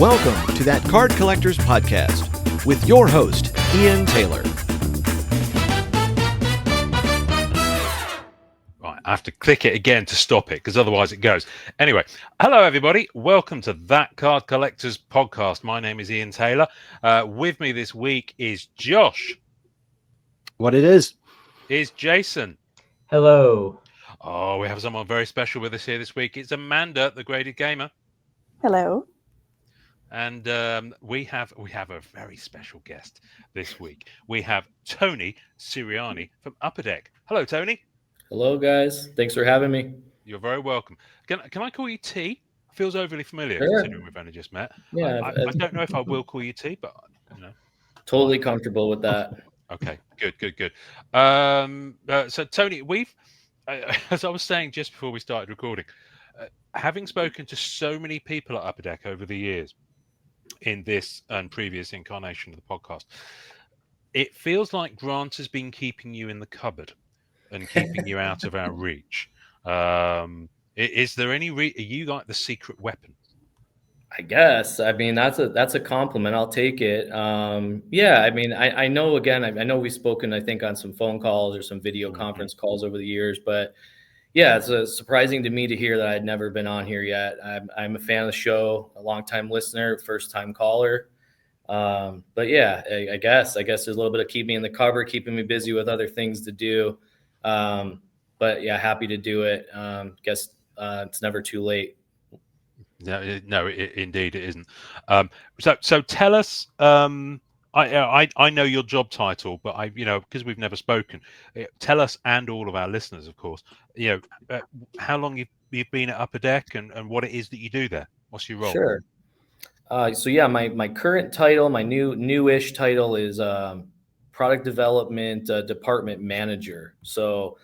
Welcome to That Card Collectors Podcast with your host, Ian Taylor. Right, I have to click it again to stop it because otherwise it goes. Anyway, hello everybody. Welcome to That Card Collectors Podcast. My name is Ian Taylor. With me this week is Josh. What it is Jason. Hello. Oh, we have someone very special with us here this week. It's Amanda, the Graded Gamer. Hello. And we have a very special guest this week. We have Tony Sirianni from Upper Deck. Hello, Tony. Hello, guys. Thanks for having me. You're very welcome. Can I call you T? Feels overly familiar considering we've only just met. Yeah, I don't know if I will call you T, but you know. Totally comfortable with that. Okay, good. So Tony, we've, as I was saying just before we started recording, having spoken to so many people at Upper Deck over the years, in this and previous incarnation of the podcast, it feels like Grant has been keeping you in the cupboard and keeping you out of our reach. Is there any are you like the secret weapon? I guess. I mean, that's a compliment. I'll take it. Yeah. I mean, I know. Again, I know we've spoken, I think, on some phone calls or some video conference calls over the years. But yeah, it's surprising to me to hear that I'd never been on here yet. I'm a fan of the show, a longtime listener, first time caller. But yeah, I guess there's a little bit of keeping me in the cupboard, keeping me busy with other things to do. But yeah, happy to do it. Guess it's never too late. No, indeed it isn't. So tell us. I know your job title, but because we've never spoken, tell us and all of our listeners, of course, how long you've been at Upper Deck and what it is that you do there. What's your role? Sure. So yeah, my current title, my newish title is product development department manager. So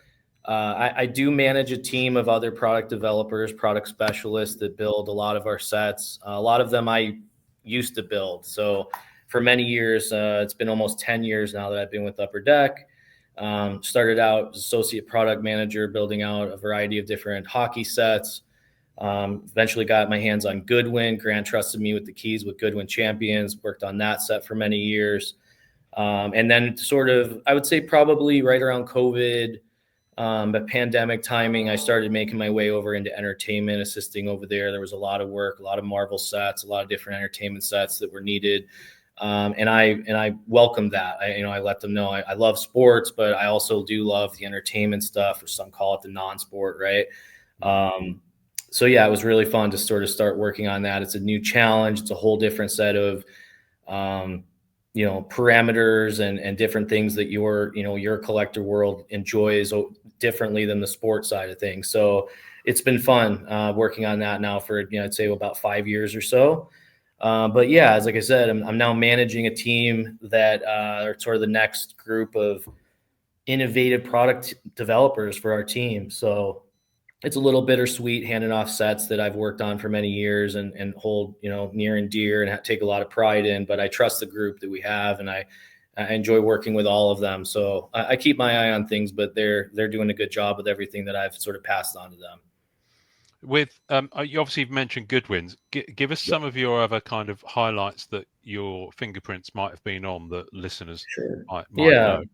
I do manage a team of other product developers, product specialists that build a lot of our sets. A lot of them I used to build. So for many years, it's been almost 10 years now that I've been with Upper Deck. Started out as associate product manager, building out a variety of different hockey sets. Eventually got my hands on Goodwin. Grant trusted me with the keys with Goodwin Champions, worked on that set for many years. And then sort of, I would say probably right around COVID, but pandemic timing, I started making my way over into entertainment, assisting over there. There was a lot of work, a lot of Marvel sets, a lot of different entertainment sets that were needed. And I welcomed that. I let them know I love sports, but I also do love the entertainment stuff, or some call it the non-sport, right? So yeah, it was really fun to sort of start working on that. It's a new challenge. It's a whole different set of, parameters and different things that your collector world enjoys differently than the sports side of things. So it's been fun working on that now for, I'd say about 5 years or so. But yeah, as like I said, I'm now managing a team that are sort of the next group of innovative product developers for our team. So it's a little bittersweet handing off sets that I've worked on for many years and hold, near and dear and take a lot of pride in, but I trust the group that we have and I enjoy working with all of them. So I keep my eye on things, but they're doing a good job with everything that I've sort of passed on to them. With you obviously mentioned Goodwins. Give us some of your other kind of highlights that your fingerprints might have been on that listeners might know.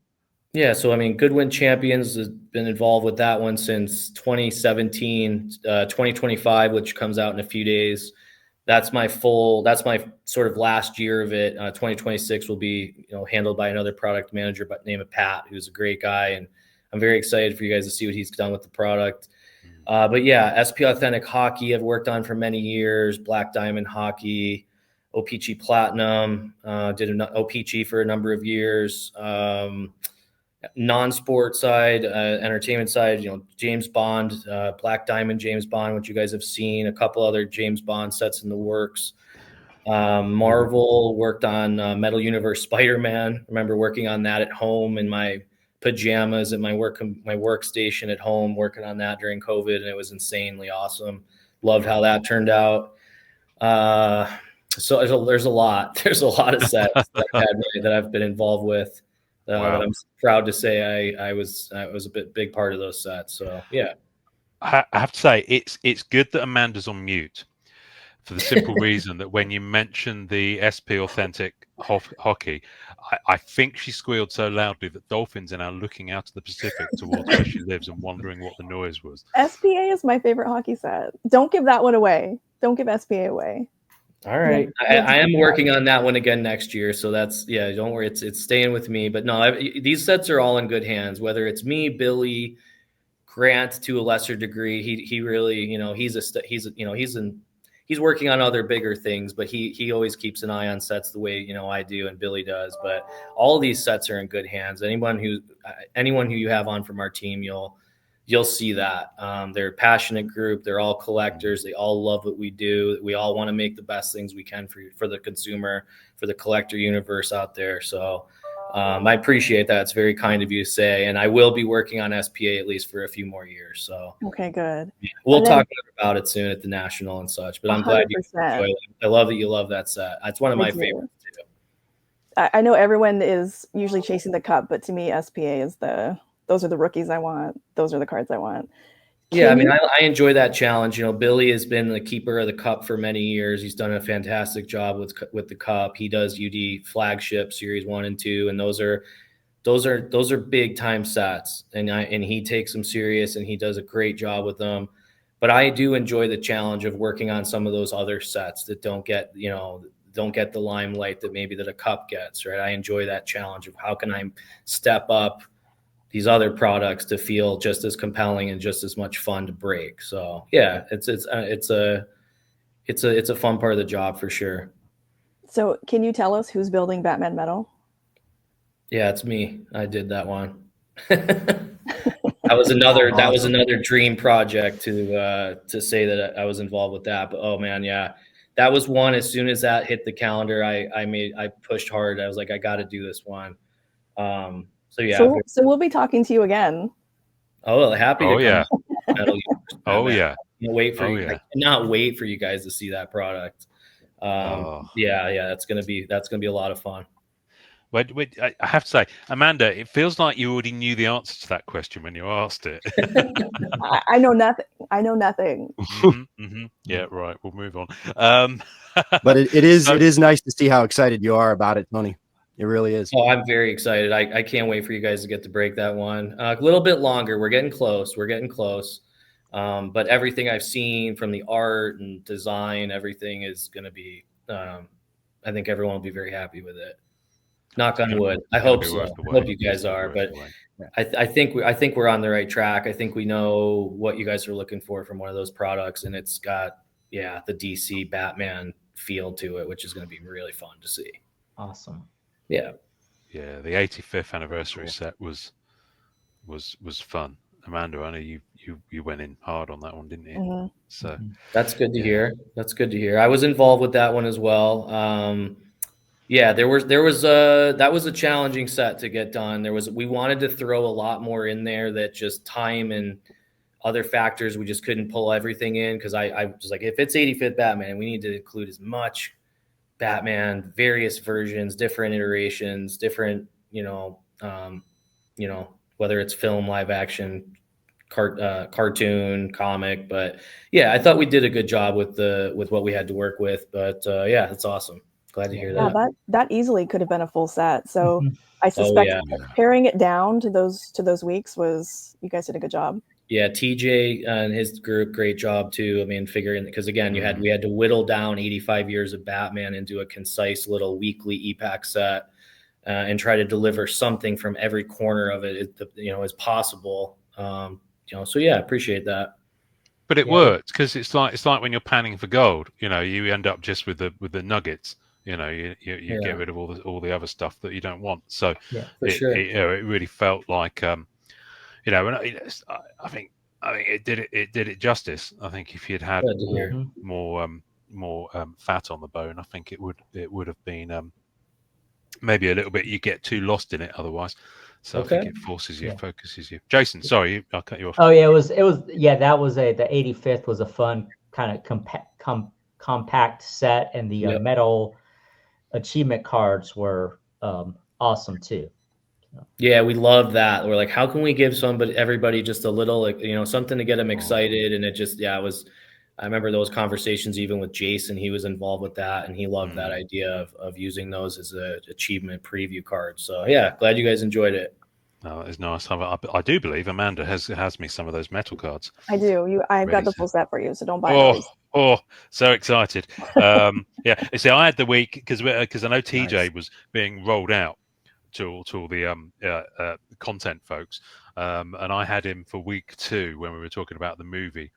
Yeah. So, I mean, Goodwin Champions has been involved with that one since 2017, 2025, which comes out in a few days. That's my sort of last year of it. 2026 will be, handled by another product manager by the name of Pat, who's a great guy. And I'm very excited for you guys to see what he's done with the product. But yeah, SP Authentic Hockey I've worked on for many years, Black Diamond Hockey, OPG Platinum, did an OPG for a number of years. Non-sport side, entertainment side, James Bond, Black Diamond James Bond, which you guys have seen, a couple other James Bond sets in the works. Marvel, worked on Metal Universe Spider-Man. Remember working on that at home in my pajamas at my workstation at home, working on that during COVID, and it was insanely awesome. Loved how that turned out. So there's a lot of sets that I've been involved with. That I'm proud to say I was a big part of those sets. So yeah, I have to say it's good that Amanda's on mute for the simple reason that when you mentioned the SP Authentic hockey, I think she squealed so loudly that dolphins are now looking out of the Pacific towards where she lives and wondering what the noise was. SPA is my favorite hockey set. Don't give that one away. Don't give SPA away. All right. I am working on that one again next year. So that's, yeah, don't worry. It's staying with me. But no, these sets are all in good hands, whether it's me, Billy, Grant to a lesser degree. He really, he's working on other bigger things, but he always keeps an eye on sets the way, I do and Billy does. But all of these sets are in good hands. Anyone who you have on from our team, you'll see that. They're a passionate group. They're all collectors. They all love what we do. We all want to make the best things we can for the consumer, for the collector universe out there. So I appreciate that. It's very kind of you to say, and I will be working on SPA at least for a few more years. So okay, good. We'll talk about it soon at the National and such, but I'm 100%. Glad you enjoy it. I love that you love that set. It's one of my favorites too. I know everyone is usually chasing the cup, but to me, SPA is those are the rookies I want. Those are the cards I want. I enjoy that challenge. Billy has been the keeper of the cup for many years. He's done a fantastic job with the cup. He does UD flagship series 1 and 2, and those are big time sets. And he takes them serious, and he does a great job with them. But I do enjoy the challenge of working on some of those other sets that don't get the limelight that a cup gets. Right? I enjoy that challenge of how can I step up these other products to feel just as compelling and just as much fun to break. So yeah, it's a fun part of the job for sure. So can you tell us who's building Batman Metal? Yeah, it's me. I did that one. That was another dream project to say that I was involved with that. But oh man, yeah, that was one. As soon as that hit the calendar, I pushed hard. I was like, I got to do this one. So yeah. So we'll be talking to you again. Oh, happy to come. Yeah. Oh yeah. I cannot wait for you guys to see that product. Yeah, that's gonna be a lot of fun. Wait, I have to say, Amanda, it feels like you already knew the answer to that question when you asked it. I know nothing. Mm-hmm. Yeah, right. We'll move on. But it is nice to see how excited you are about it, Tony. It really is. Oh, I'm very excited. I can't wait for you guys to get to break that one. A little bit longer. We're getting close. But everything I've seen from the art and design, everything is going to be, I think everyone will be very happy with it. Knock on wood. I hope so. I hope you guys are. But I think we're on the right track. I think we know what you guys are looking for from one of those products, and it's got, the DC Batman feel to it, which is going to be really fun to see. Awesome. Yeah. The 85th anniversary set was fun. Amanda, I know you went in hard on that one, didn't you? Mm-hmm. So that's good to hear. That's good to hear. I was involved with that one as well. There was that was a challenging set to get done. We wanted to throw a lot more in there that just time and other factors, we just couldn't pull everything in, because I was like, if it's 85th Batman, we need to include as much Batman, various versions, different iterations, different, whether it's film, live action, cartoon, comic. But yeah, I thought we did a good job with what we had to work with. But yeah, that's awesome. Glad to hear that. Yeah, that easily could have been a full set. So I suspect paring it down to those weeks you guys did a good job. Yeah, TJ and his group, great job too. I mean, figuring, because again, we had to whittle down 85 years of Batman into a concise little weekly EPAC set, and try to deliver something from every corner of it, as possible. So yeah, appreciate that. But it worked, because it's like when you're panning for gold. You end up just with the nuggets. You get rid of all the other stuff that you don't want. So it really felt like. I think it did it justice. I think if you'd had more fat on the bone, I think it would have been maybe a little bit. You get too lost in it otherwise. So I think it forces you, focuses you. Jason, sorry, I cut you off. Oh yeah, it was the 85th was a fun kind of compact set, and the metal achievement cards were awesome too. Yeah, we love that. We're like, how can we give everybody just a little, something to get them excited? And it just, I remember those conversations even with Jason. He was involved with that, and he loved that idea of using those as an achievement preview card. So yeah, glad you guys enjoyed it. Oh, that is nice. I do believe Amanda has me some of those metal cards. I do. I've got Ready the to- full set for you, so don't buy Oh, those. oh, so excited. Yeah, you see, I had the week because I know TJ Nice. was being rolled out to all the content folks, and I had him for week 2 when we were talking about the movie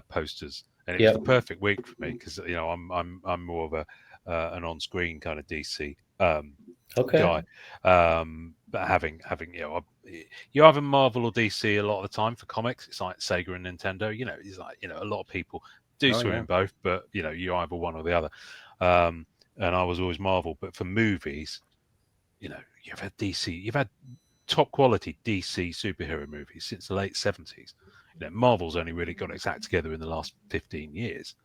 posters, and it was the perfect week for me because I'm more of an on-screen kind of DC guy. But having you either Marvel or DC a lot of the time for comics. It's like Sega and Nintendo. It's like a lot of people do swim in both, but you either one or the other. And I was always Marvel, but for movies, you've had DC, you've had top quality DC superhero movies since the late 70s. Marvel's only really got its act together in the last 15 years.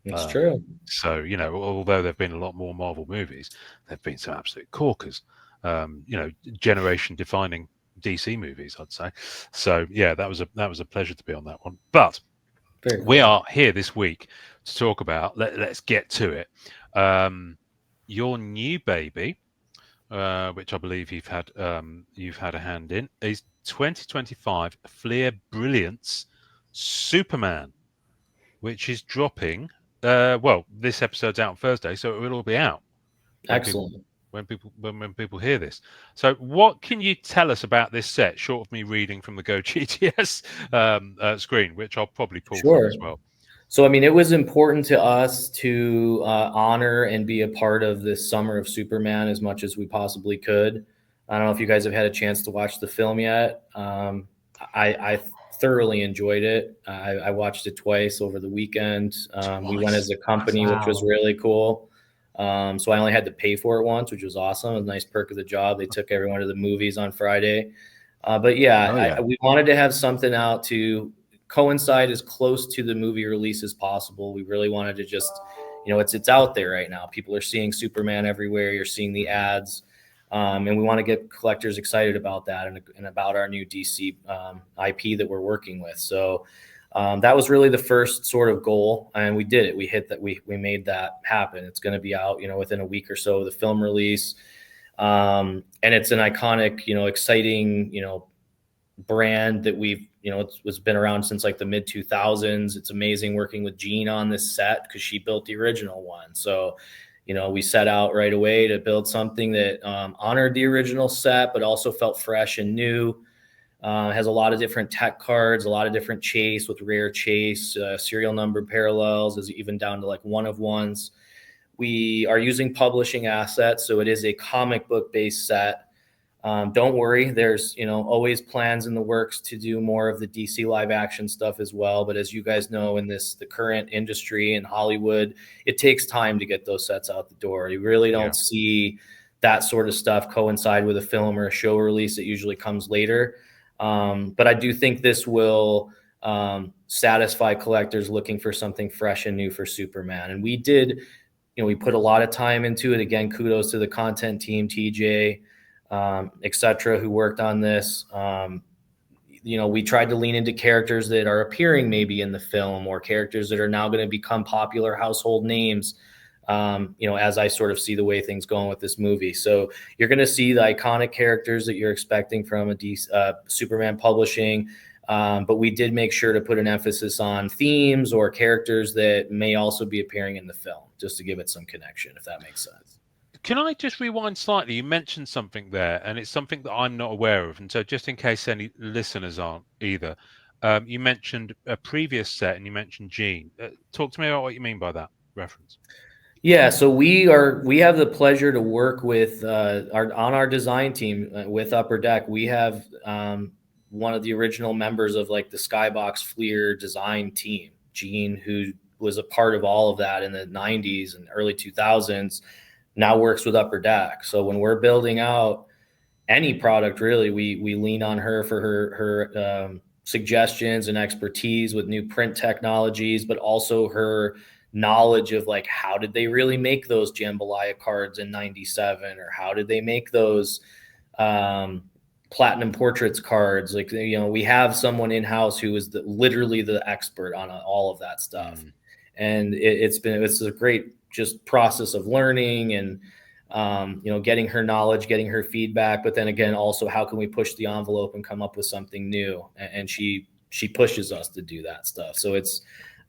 It's true. So, although there've been a lot more Marvel movies, there've been some absolute corkers, generation defining DC movies, I'd say. So yeah, that was a pleasure to be on that one. But we are here this week to talk about, let's get to it. Your new baby, which I believe you've had a hand in, is 2025 Fleer Brilliance Superman, which is dropping. This episode's out on Thursday, so it will all be out. Excellent. When people hear this. So, what can you tell us about this set, short of me reading from the Go GTS screen, which I'll probably pull from as well? So, I mean, it was important to us to honor and be a part of this summer of Superman as much as we possibly could. I don't know if you guys have had a chance to watch the film yet. I thoroughly enjoyed it. I watched it twice over the weekend. We went as a company, which was really cool. So I only had to pay for it once, which was awesome. It was a nice perk of the job. They took everyone to the movies on Friday. But we wanted to have something out to coincide as close to the movie release as possible. We really wanted to just, it's out there right now. People are seeing Superman everywhere. You're seeing the ads. And we want to get collectors excited about that and about our new DC IP that we're working with. So that was really the first sort of goal, and we did it. We hit that. We made that happen. It's going to be out, within a week or so of the film release. And it's an iconic, exciting, brand that we've, it's been around since like the mid 2000s. It's amazing working with Jean on this set because she built the original one. So, we set out right away to build something that honored the original set, but also felt fresh and new. Has a lot of different tech cards, a lot of different chase with rare chase, serial number parallels, is even down to like one of ones. We are using publishing assets, so it is a comic book based set. Don't worry, there's always plans in the works to do more of the DC live action stuff as well. But as you guys know, in the current industry in Hollywood, it takes time to get those sets out the door. You really don't see that sort of stuff coincide with a film or a show release. It usually comes later. But I do think this will satisfy collectors looking for something fresh and new for Superman. And we did, we put a lot of time into it. Again, kudos to the content team, TJ, et cetera, who worked on this. We tried to lean into characters that are appearing maybe in the film or characters that are now going to become popular household names. As I sort of see the way things going with this movie. So you're going to see the iconic characters that you're expecting from Superman publishing. But we did make sure to put an emphasis on themes or characters that may also be appearing in the film, just to give it some connection, if that makes sense. Can I just rewind slightly? You mentioned something there, and it's something that I'm not aware of. And so just in case any listeners aren't either, you mentioned a previous set and you mentioned Jean. Talk to me about what you mean by that reference. Yeah, so we have the pleasure to work with on our design team with Upper Deck. We have one of the original members of like the Skybox Fleer design team, Jean, who was a part of all of that in the 90s and early 2000s, now works with Upper Deck. So when we're building out any product, really, we lean on her for her suggestions and expertise with new print technologies, but also her knowledge of like, how did they really make those Jambalaya cards in 97, or how did they make those platinum portraits cards. Like, we have someone in-house who is literally the expert on all of that stuff. And it's a great just process of learning and, getting her knowledge, getting her feedback, but then again, also how can we push the envelope and come up with something new? And she pushes us to do that stuff. So it's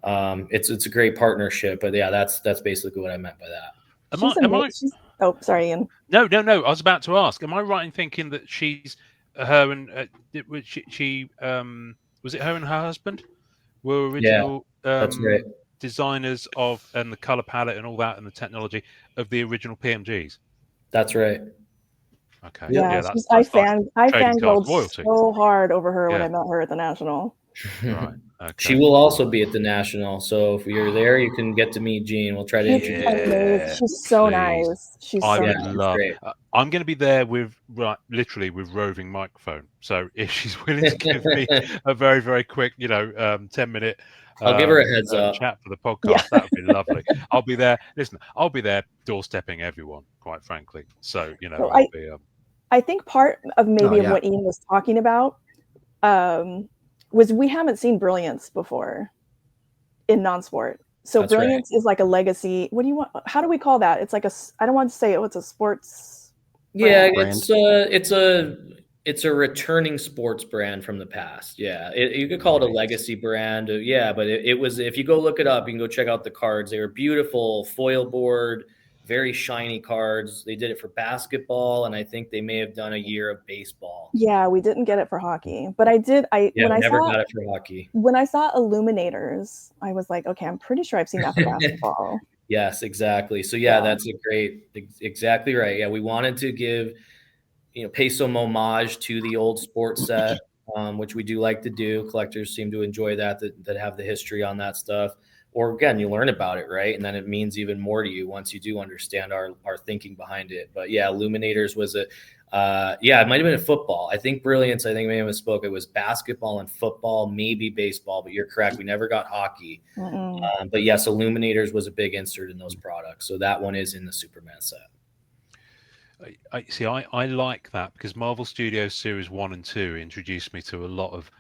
a great partnership, but yeah, that's basically what I meant by that. Oh, sorry, Ian. No. I was about to ask. Am I right in thinking that her and was it her and her husband were original that's right. designers and the color palette and all that and the technology of the original PMGs? That's right. Okay. Yeah, that's I trading cards fangirled royalty. so hard over her when I met her at the National. Right. Okay. She will also be at the National, so if you're there, you can get to meet Jean. We'll try to introduce her. She's so nice. I would love. I'm going to be there literally with roving microphone. So if she's willing to give me a very, very quick, 10-minute, I'll give her a heads up chat for the podcast. That would be lovely. I'll be there. Listen, I'll be there doorstepping everyone, quite frankly. So I'll be. I think part of maybe of what Ian was talking about was we haven't seen Brilliance before in non-sport. So that's Brilliance is like a legacy. What do you want? How do we call that? It's like I don't want to say it's a sports brand. It's a returning sports brand from the past. Yeah. You could call it a legacy brand. Yeah. But it was, if you go look it up, you can go check out the cards. They were beautiful foil board, very shiny cards. They did it for basketball, and I think they may have done a year of baseball. Yeah, we didn't get it for hockey, but I did. I never got it for hockey. When I saw Illuminators, I was like, okay, I'm pretty sure I've seen that for basketball. Yes, exactly. So that's exactly right. Yeah, we wanted to give, pay some homage to the old sports set, which we do like to do. Collectors seem to enjoy that have the history on that stuff. Or again, you learn about it, right? And then it means even more to you once you do understand our thinking behind it. But yeah, Illuminators was it might have been a football. I think Brilliance, I think maybe I misspoke. It was basketball and football, maybe baseball, but you're correct. We never got hockey. But yes, Illuminators was a big insert in those products. So that one is in the Superman set. I like that because Marvel Studios Series 1 and 2 introduced me to a lot of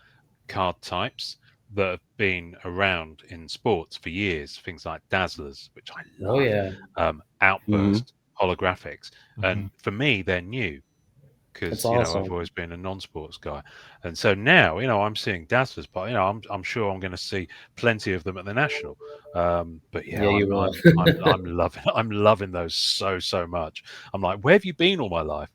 card types that have been around in sports for years, things like Dazzlers, which I love, Outburst, holographics, and for me they're new because awesome. I've always been a non-sports guy, and so now I'm seeing Dazzlers, but I'm sure I'm going to see plenty of them at the National. But I'm loving those so much. I'm like, where have you been all my life?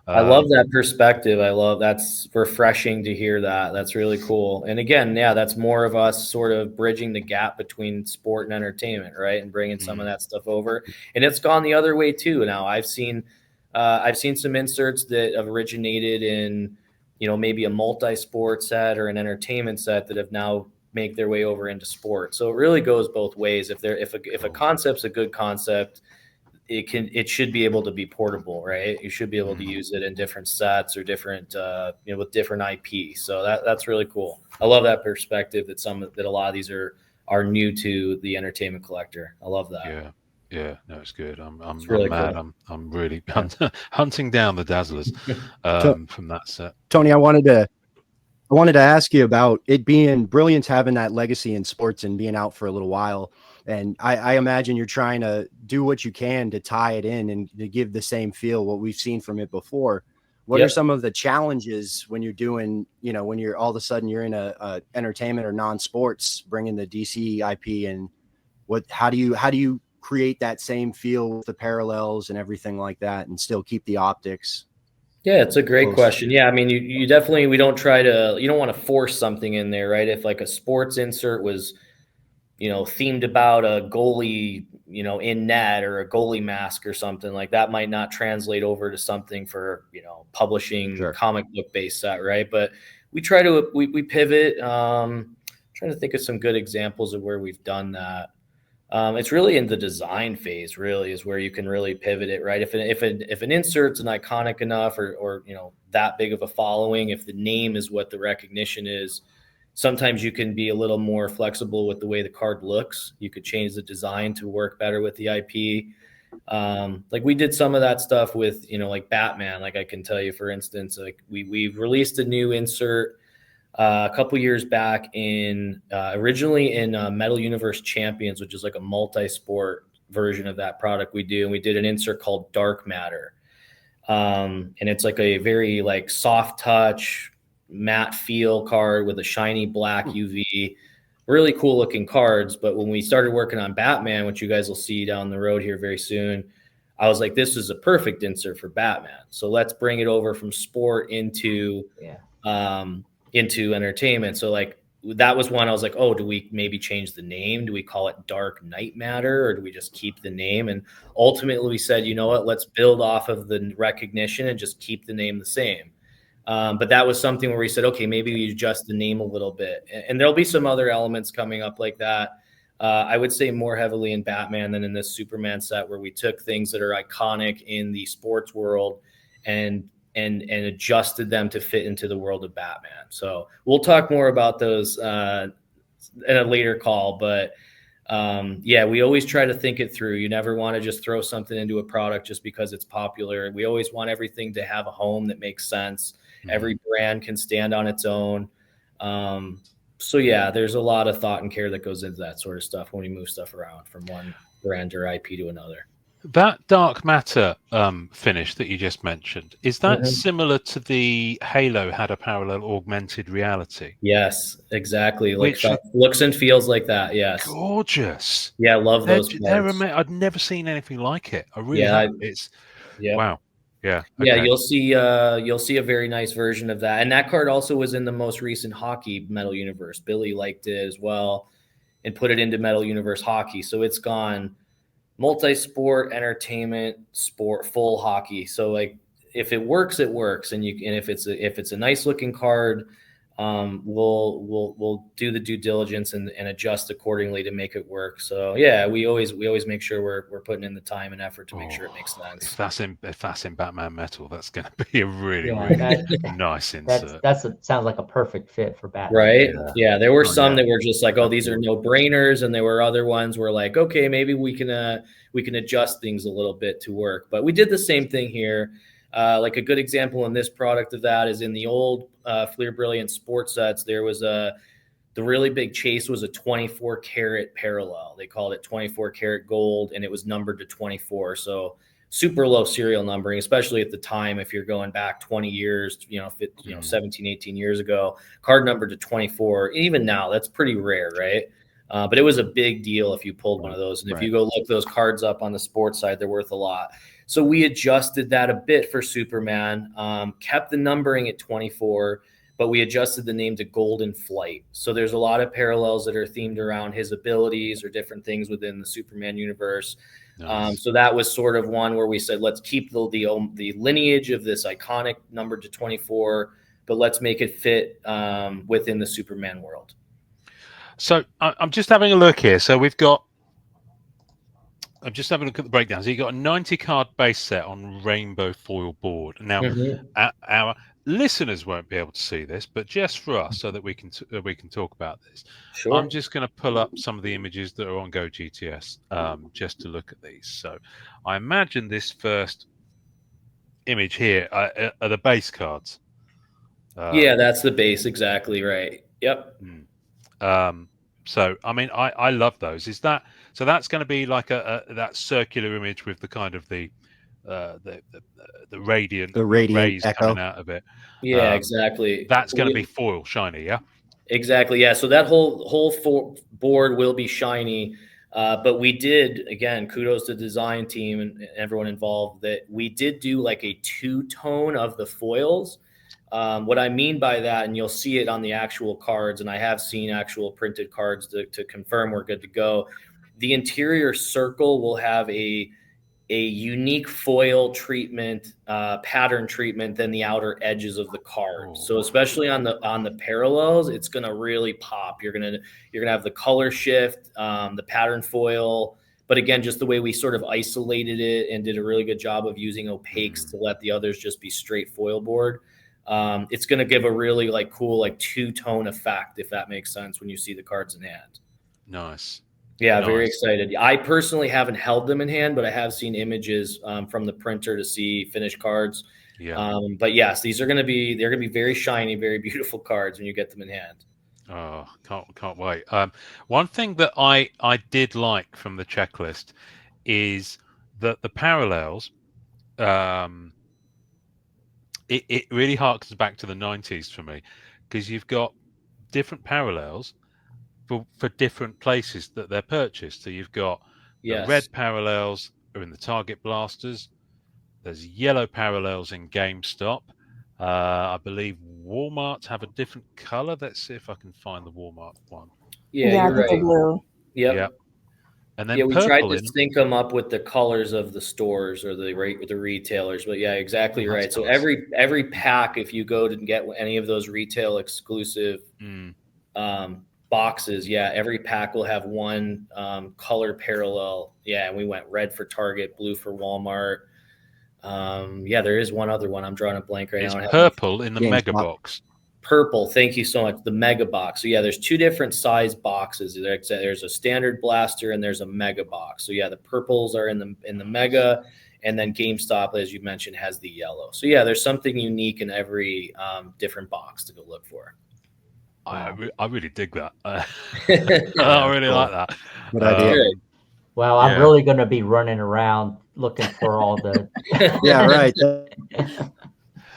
I love that perspective. That's refreshing to hear that. That's really cool. And again, that's more of us sort of bridging the gap between sport and entertainment, right? And bringing some of that stuff over. And it's gone the other way too. Now I've seen some inserts that have originated in, maybe a multi-sport set or an entertainment set that have now make their way over into sport. So it really goes both ways. If a concept's a good concept, it should be able to be portable, right? You should be able to use it in different sets or different, with different IP. So that's really cool. I love that perspective that a lot of these are new to the entertainment collector. I love that. Yeah, no, it's good. I'm really mad. Cool. I'm really hunting down the Dazzlers from that set. Tony, I wanted to ask you about it being Brilliance, having that legacy in sports and being out for a little while. And I imagine you're trying to do what you can to tie it in and to give the same feel what we've seen from it before. What are some of the challenges when you're doing, when you're all of a sudden you're in a entertainment or non-sports, bringing the DC IP, and how do you create that same feel with the parallels and everything like that and still keep the optics? Yeah, it's a great question. Yeah, I mean, you definitely, you don't want to force something in there, right? If like a sports insert was, themed about a goalie, in net or a goalie mask or something like that, might not translate over to something for, publishing comic book based set, right? But we try to, we pivot. Trying to think of some good examples of where we've done that. It's really in the design phase, really, is where you can really pivot it, right? If an insert's an iconic enough or that big of a following, if the name is what the recognition is, sometimes you can be a little more flexible with the way the card looks. You could change the design to work better with the IP. Like we did some of that stuff with, like Batman. Like I can tell you, for instance, like we released a new insert a couple years back in originally in Metal Universe Champions, which is like a multi-sport version of that product we do. And we did an insert called Dark Matter. And it's like a very like soft touch, matte feel card with a shiny black UV, really cool looking cards. But when we started working on Batman, which you guys will see down the road here very soon, I was like, this is a perfect insert for Batman. So let's bring it over from sport into entertainment. So like that was one I was like, oh, do we maybe change the name? Do we call it Dark Night Matter, or do we just keep the name? And ultimately we said, you know what, let's build off of the recognition and just keep the name the same. But that was something where we said, okay, maybe we adjust the name a little bit. And there'll be some other elements coming up like that. I would say more heavily in Batman than in this Superman set, where we took things that are iconic in the sports world and adjusted them to fit into the world of Batman. So we'll talk more about those in a later call, but yeah, we always try to think it through. You never want to just throw something into a product just because it's popular. We always want everything to have a home that makes sense. Mm-hmm. Every brand can stand on its own. So yeah, there's a lot of thought and care that goes into that sort of stuff when we move stuff around from one brand or IP to another. That Dark Matter finish that you just mentioned, is that similar to the Halo had a parallel augmented reality? Yes, exactly. Like looks and feels like that. Yes. Gorgeous. Yeah, I love those. I'd never seen anything like it. I really have. It's wow. Yeah. Okay. Yeah, you'll see a very nice version of that. And that card also was in the most recent hockey Metal Universe. Billy liked it as well and put it into Metal Universe Hockey. So it's gone multi-sport, entertainment, sport, full hockey. So like if it works, it works. And if it's a nice looking card, we'll do the due diligence and adjust accordingly to make it work. So yeah, we always make sure we're putting in the time and effort to make sure it makes sense. If that's in Batman Metal, that's going to be a really nice insert. Sounds like a perfect fit for Batman. Right? Yeah, there were some that were just like, oh, these are no brainers, and there were other ones where like, okay, maybe we can adjust things a little bit to work. But we did the same thing here. Like a good example in this product of that is in the old Fleer Brilliant sports sets. There was the really big chase was a 24 karat parallel. They called it 24 karat gold, and it was numbered to 24. So super low serial numbering, especially at the time. If you're going back 20 years, 17, 18 years ago, card numbered to 24. Even now, that's pretty rare, right? But it was a big deal if you pulled one of those. And if you go look those cards up on the sports side, they're worth a lot. So we adjusted that a bit for Superman, kept the numbering at 24, but we adjusted the name to Golden Flight. So there's a lot of parallels that are themed around his abilities or different things within the Superman universe. Nice. So that was sort of one where we said, let's keep the lineage of this iconic number to 24, but let's make it fit within the Superman world. So I'm just having a look here. So I'm just having a look at the breakdown. So you got a 90 card base set on rainbow foil board. Now, our listeners won't be able to see this, but just for us, so that we can talk about this. Sure. I'm just going to pull up some of the images that are on Go GTS just to look at these. So I imagine this first image here are the base cards. Yeah, that's the base. Exactly right. Yep. So I mean, I love those. Is that so? That's going to be like that circular image with the kind of the radiant rays echo coming out of it. Yeah, exactly. That's going to be foil shiny, yeah. Exactly. Yeah. So that whole board will be shiny. But we did, again, kudos to the design team and everyone involved, that we did do like a two-tone of the foils. What I mean by that, and you'll see it on the actual cards, and I have seen actual printed cards to confirm we're good to go. The interior circle will have a unique foil treatment, pattern treatment than the outer edges of the card. So especially on the parallels, it's gonna really pop. You're gonna have the color shift, the pattern foil. But again, just the way we sort of isolated it and did a really good job of using opaques to let the others just be straight foil board. It's going to give a really cool two-tone effect, if that makes sense, when you see the cards in hand. Nice. Yeah, Nice. very excited. I personally haven't held them in hand, but I have seen images from the printer to see finished cards. Yeah. But yes, they're going to be very shiny, very beautiful cards when you get them in hand. Oh, can't wait. One thing that I did like from the checklist is that the parallels. It really harkens back to the 90s for me, because you've got different parallels for different places that they're purchased. So you've got the red parallels are in the Target blasters. There's yellow parallels in GameStop. I believe Walmart have a different color. Let's see if I can find the Walmart one. Yeah, you're right. Blue. Yep. And then we tried to sync them up with the colors of the stores or the retailers. But yeah, exactly right. Nice. So every pack, if you go to get any of those retail exclusive boxes, every pack will have one color parallel. Yeah, and we went red for Target, blue for Walmart. There is one other one. I'm drawing a blank right now. It's purple in the mega box. Purple. Thank you so much. The mega box. So yeah, there's two different size boxes. There's a standard blaster and there's a mega box. So yeah, the purples are in the mega, and then GameStop, as you mentioned, has the yellow. So yeah, there's something unique in every different box to go look for. I really dig that. I really like that. Good idea. Well, I'm really going to be running around looking for all the. Yeah, right.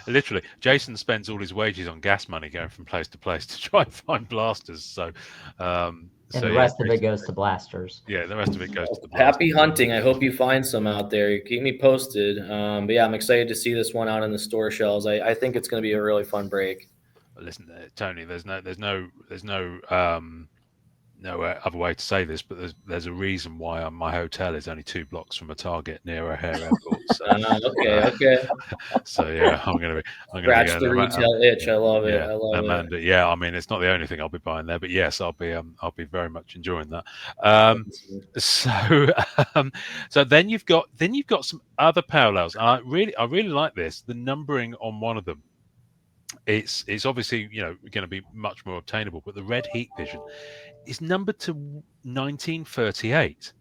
Literally, Jason spends all his wages on gas money going from place to place to try and find blasters. So, and the rest of it goes to blasters. Yeah, the rest of it goes to the blasters. Happy hunting. I hope you find some out there. Keep me posted. But yeah, I'm excited to see this one out in the store shelves. I think it's going to be a really fun break. Listen, Tony, there's no other way to say this, but there's a reason why my hotel is only 2 blocks from a Target near O'Hare Airport. So, okay. So yeah, I'm gonna be scratch the retail itch. I love it. I love Amanda, it. Yeah, I mean, it's not the only thing I'll be buying there, but yes, I'll be very much enjoying that. So then you've got some other parallels, and I really like this. The numbering on one of them. It's obviously going to be much more obtainable, but the red heat vision is numbered to 1938.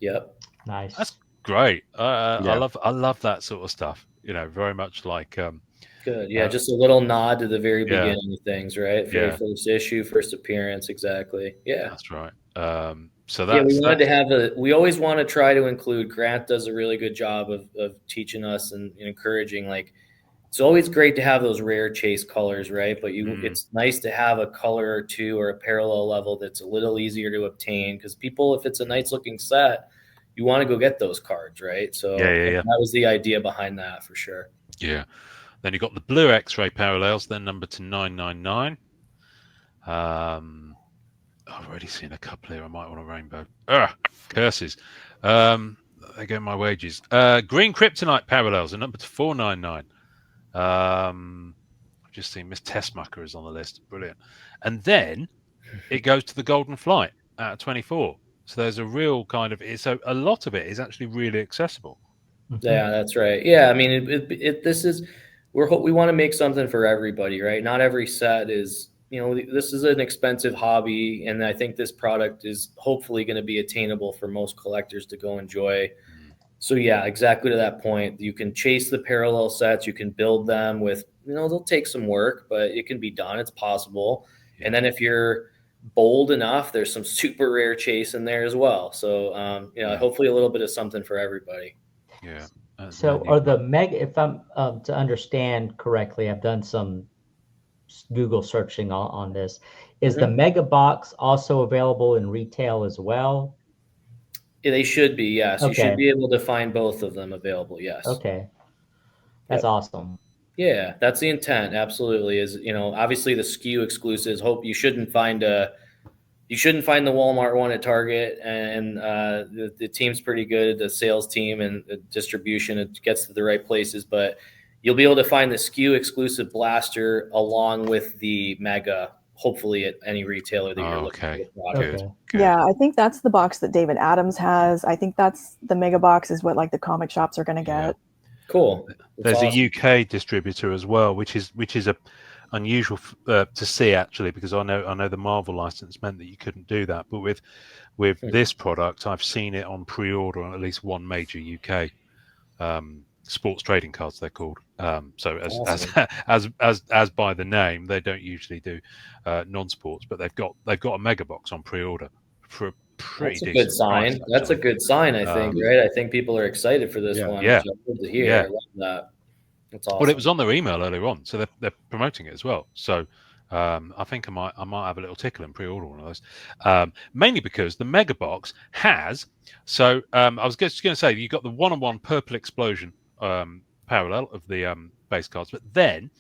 Yep, nice. That's great. I love that sort of stuff. Very much like good. Yeah, just a little nod to the very beginning of things, right? Very first issue, first appearance, exactly. Yeah, that's right. So that's, we wanted to have we always want to try to include. Grant does a really good job of teaching us and encouraging, like. It's always great to have those rare chase colors, right? But it's nice to have a color or two or a parallel level that's a little easier to obtain, because people, if it's a nice looking set, you want to go get those cards, right? So that was the idea behind that for sure. Yeah. Then you got the blue X-ray parallels, then numbered to 999. I've already seen a couple here. I might want a rainbow. Curses. There go my wages. Green kryptonite parallels are numbered to 499. I've just seen Miss Tessmacher is on the list. Brilliant. And then it goes to the Golden Flight at 24. So there's a real kind of a lot of it is actually really accessible. Yeah, that's right. Yeah, I mean, we want to make something for everybody, right? Not every set is, this is an expensive hobby, and I think this product is hopefully going to be attainable for most collectors to go enjoy. So yeah, exactly to that point. You can chase the parallel sets. You can build them with, they'll take some work, but it can be done. It's possible. Yeah. And then if you're bold enough, there's some super rare chase in there as well. So, hopefully a little bit of something for everybody. Yeah. So are the mega, if I'm to understand correctly, I've done some Google searching on this. Is the mega box also available in retail as well? Yeah, they should be, yes. Okay. You should be able to find both of them available, yes. Okay. That's awesome. Yeah, that's the intent, absolutely. Is, obviously the SKU exclusives, you shouldn't find the Walmart one at Target, and the team's pretty good, the sales team and the distribution, it gets to the right places, but you'll be able to find the SKU exclusive blaster along with the mega, hopefully at any retailer that you're looking for. Good. Yeah, I think that's the box that David Adams has. I think that's the mega box is what like the comic shops are going to get. Cool. There's awesome. A UK distributor as well, which is unusual to see, actually, because I know the Marvel license meant that you couldn't do that, but with this product, I've seen it on pre-order on at least one major UK sports trading cards, they're called. So as by the name, they don't usually do non-sports, but they've got a mega box on pre-order for a pretty decent good sign. price, That's a good sign, I think, right? I think people are excited for this one. Yeah, good to hear. I love that. That's awesome. Well, it was on their email earlier on, so they're promoting it as well. So I think I might have a little tickle and pre-order one of those. Mainly because the mega box has. So I was just going to say, you've got the 1-on-1 purple explosion parallel of the base cards, but then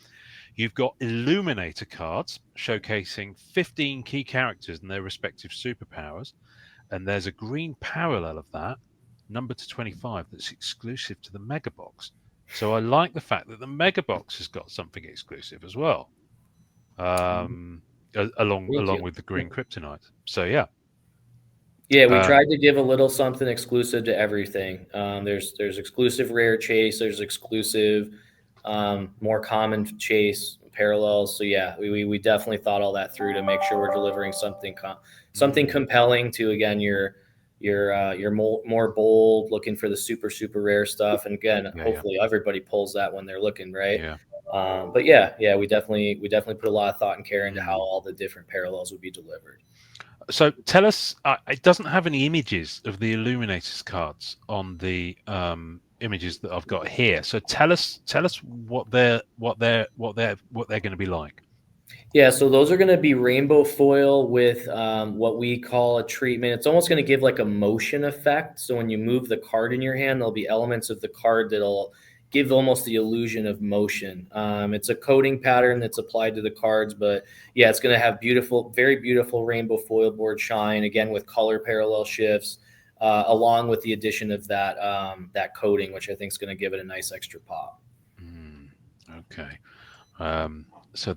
you've got Illuminator cards showcasing 15 key characters and their respective superpowers, and there's a green parallel of that, numbered to 25, that's exclusive to the mega box. So I like the fact that the mega box has got something exclusive as well, along with the green kryptonite. So yeah. Yeah, we tried to give a little something exclusive to everything. There's exclusive rare chase. There's exclusive, more common chase parallels. So yeah, we definitely thought all that through to make sure we're delivering something compelling to, again, your more bold, looking for the super rare stuff. And again, hopefully everybody pulls that when they're looking, right? Yeah. But yeah, we definitely put a lot of thought and care into how all the different parallels would be delivered. So tell us, it doesn't have any images of the Illuminators cards on the images that I've got here. So tell us what they're going to be like. Yeah, so those are going to be rainbow foil with what we call a treatment. It's almost going to give like a motion effect. So when you move the card in your hand, there'll be elements of the card that'll give almost the illusion of motion. It's a coating pattern that's applied to the cards, but yeah, it's going to have very beautiful rainbow foil board shine, again, with color parallel shifts, along with the addition of that coating, which I think is going to give it a nice extra pop. Okay. So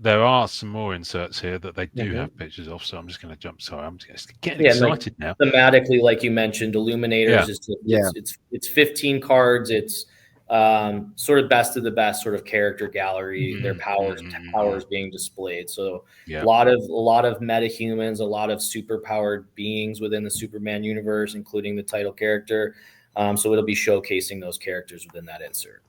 there are some more inserts here that they do have pictures of. So I'm just going to jump. Sorry, I'm just getting excited now. Thematically, like you mentioned, Illuminators it's 15 cards. It's sort of best of the best sort of character gallery. Their powers being displayed. So a lot of metahumans, a lot of super powered beings within the Superman universe, including the title character. So it'll be showcasing those characters within that insert.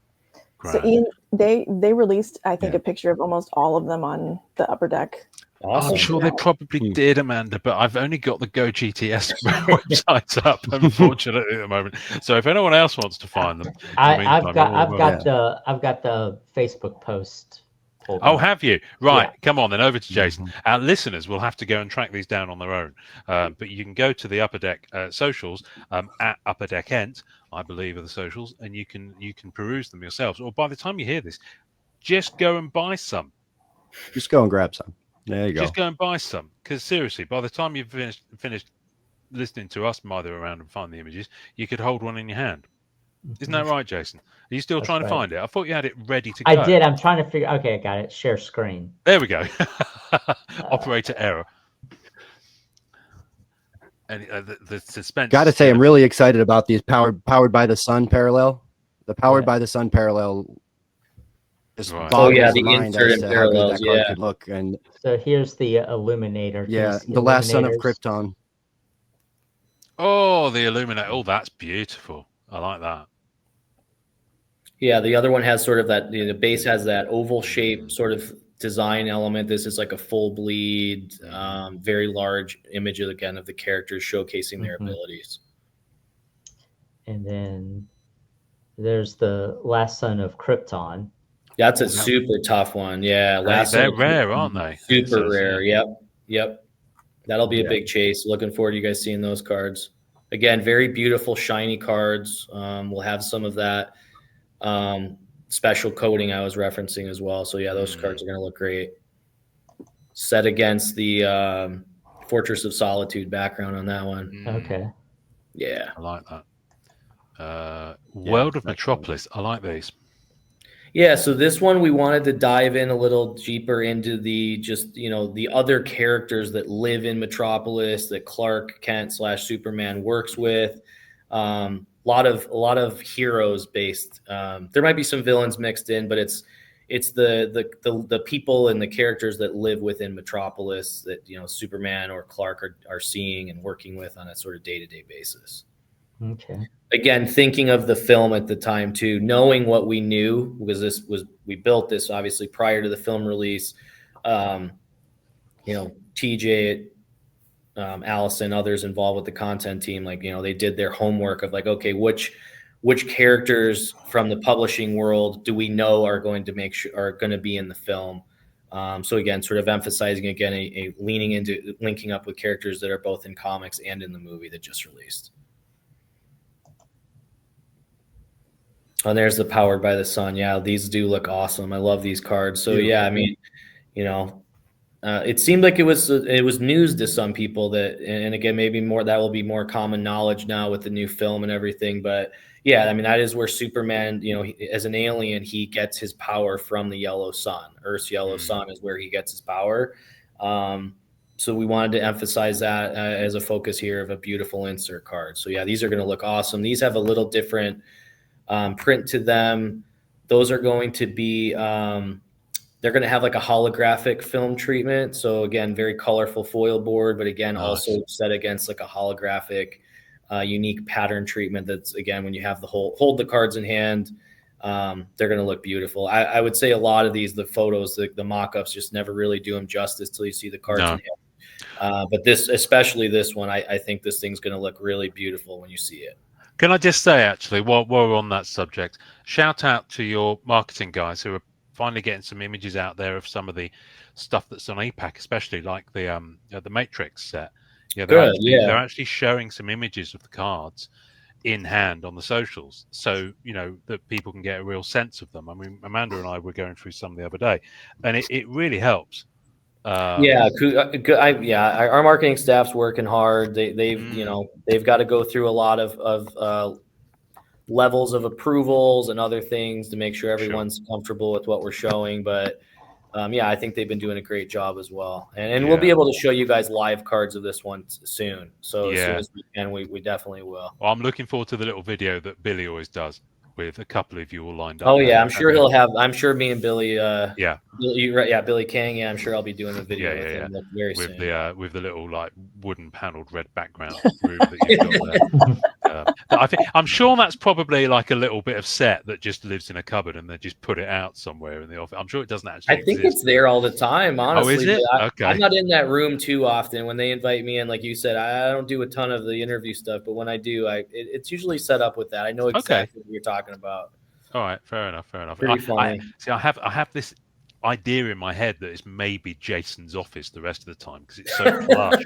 So Ian, they released, I think, a picture of almost all of them on the Upper Deck. Awesome. I'm sure they probably did, Amanda, but I've only got the Go GTS website up, unfortunately, at the moment. So if anyone else wants to find them, I've got the Facebook post. Oh, have you? Right. Yeah. Come on, then over to Jason. Our listeners will have to go and track these down on their own. But you can go to the Upper Deck socials at Upper Deck Ent, I believe, are the socials, and you can peruse them yourselves. Or by the time you hear this, just go and buy some. Just go and grab some. There you go. Just go and buy some. Because seriously, by the time you've finished listening to us mither around and find the images, you could hold one in your hand. Isn't that right, Jason? Are you still trying to find it? I thought you had it ready to go. I did. I'm trying to figure. Okay, I got it. Share screen. There we go. Operator error. And the suspense. Got to say, I'm really excited about these powered by the sun parallel. The powered by the sun parallel. The inserted parallels. Could look. And so here's the Illuminator. Yeah, the last son of Krypton. Oh, the Illuminator. Oh, that's beautiful. I like that. Yeah, the other one has sort of that, the base has that oval shape sort of design element. This is like a full bleed, very large image of the characters showcasing their abilities. And then there's the last son of Krypton. That's a super tough one. Yeah, they're rare, aren't they? Super rare. Yep. That'll be a big chase. Looking forward to you guys seeing those cards. Again, very beautiful, shiny cards. We'll have some of that special coating I was referencing as well. So, yeah, those cards are going to look great. Set against the Fortress of Solitude background on that one. Okay. Yeah. I like that. World of Metropolis. I like these. Yeah, so this one we wanted to dive in a little deeper into the other characters that live in Metropolis that Clark Kent / Superman works with. A lot of heroes based. There might be some villains mixed in, but it's it's the people and the characters that live within Metropolis that, you know, Superman or Clark are seeing and working with on a sort of day-to-day basis. Okay. Again, thinking of the film at the time too, knowing what we knew, because we built this obviously prior to the film release. You know, TJ, Allison, others involved with the content team, like, you know, they did their homework of like, okay, which characters from the publishing world do we know are going to be in the film? So again, sort of emphasizing again a leaning into linking up with characters that are both in comics and in the movie that just released. And there's the Powered by the Sun. Yeah, these do look awesome. I love these cards. So yeah, I mean, you know, it seemed like it was news to some people that, and again, maybe that will be more common knowledge now with the new film and everything. But yeah, I mean, that is where Superman, you know, as an alien, he gets his power from the yellow sun. Earth's yellow sun is where he gets his power. So we wanted to emphasize that as a focus here of a beautiful insert card. So yeah, these are going to look awesome. These have a little different print to them. Those are going to be, they're going to have like a holographic film treatment. So again, very colorful foil board, but again, also set against like a holographic, unique pattern treatment. That's again, when you have the hold the cards in hand, they're going to look beautiful. I would say a lot of these, the photos, the mock-ups just never really do them justice till you see the cards in hand. But especially this one, I think this thing's going to look really beautiful when you see it. Can I just say, actually, while we're on that subject, shout out to your marketing guys who are finally getting some images out there of some of the stuff that's on APAC, especially like the Matrix set. Yeah, they're actually showing some images of the cards in hand on the socials, so you know that people can get a real sense of them. I mean, Amanda and I were going through some the other day, and it really helps. Our marketing staff's working hard. They've got to go through a lot of levels of approvals and other things to make sure everyone's comfortable with what we're showing. But I think they've been doing a great job as well. And we'll be able to show you guys live cards of this one soon. So as soon as we can, we definitely will. Well, I'm looking forward to the little video that Billy always does with a couple of you all lined up. Oh yeah, I'm sure me and Billy. Billy King. Yeah, I'm sure I'll be doing a video with him very soon. With the little like wooden paneled red background room that you've got there. I'm sure that's probably like a little bit of set that just lives in a cupboard and they just put it out somewhere in the office. I'm sure it doesn't actually. I think it's there all the time. Honestly, is it? Okay. I'm not in that room too often. When they invite me in, like you said, I don't do a ton of the interview stuff, but when I do, it's usually set up with that. I know exactly what you're talking about. All right, fair enough. Pretty funny. I have this idea in my head that it's maybe Jason's office the rest of the time because it's so plush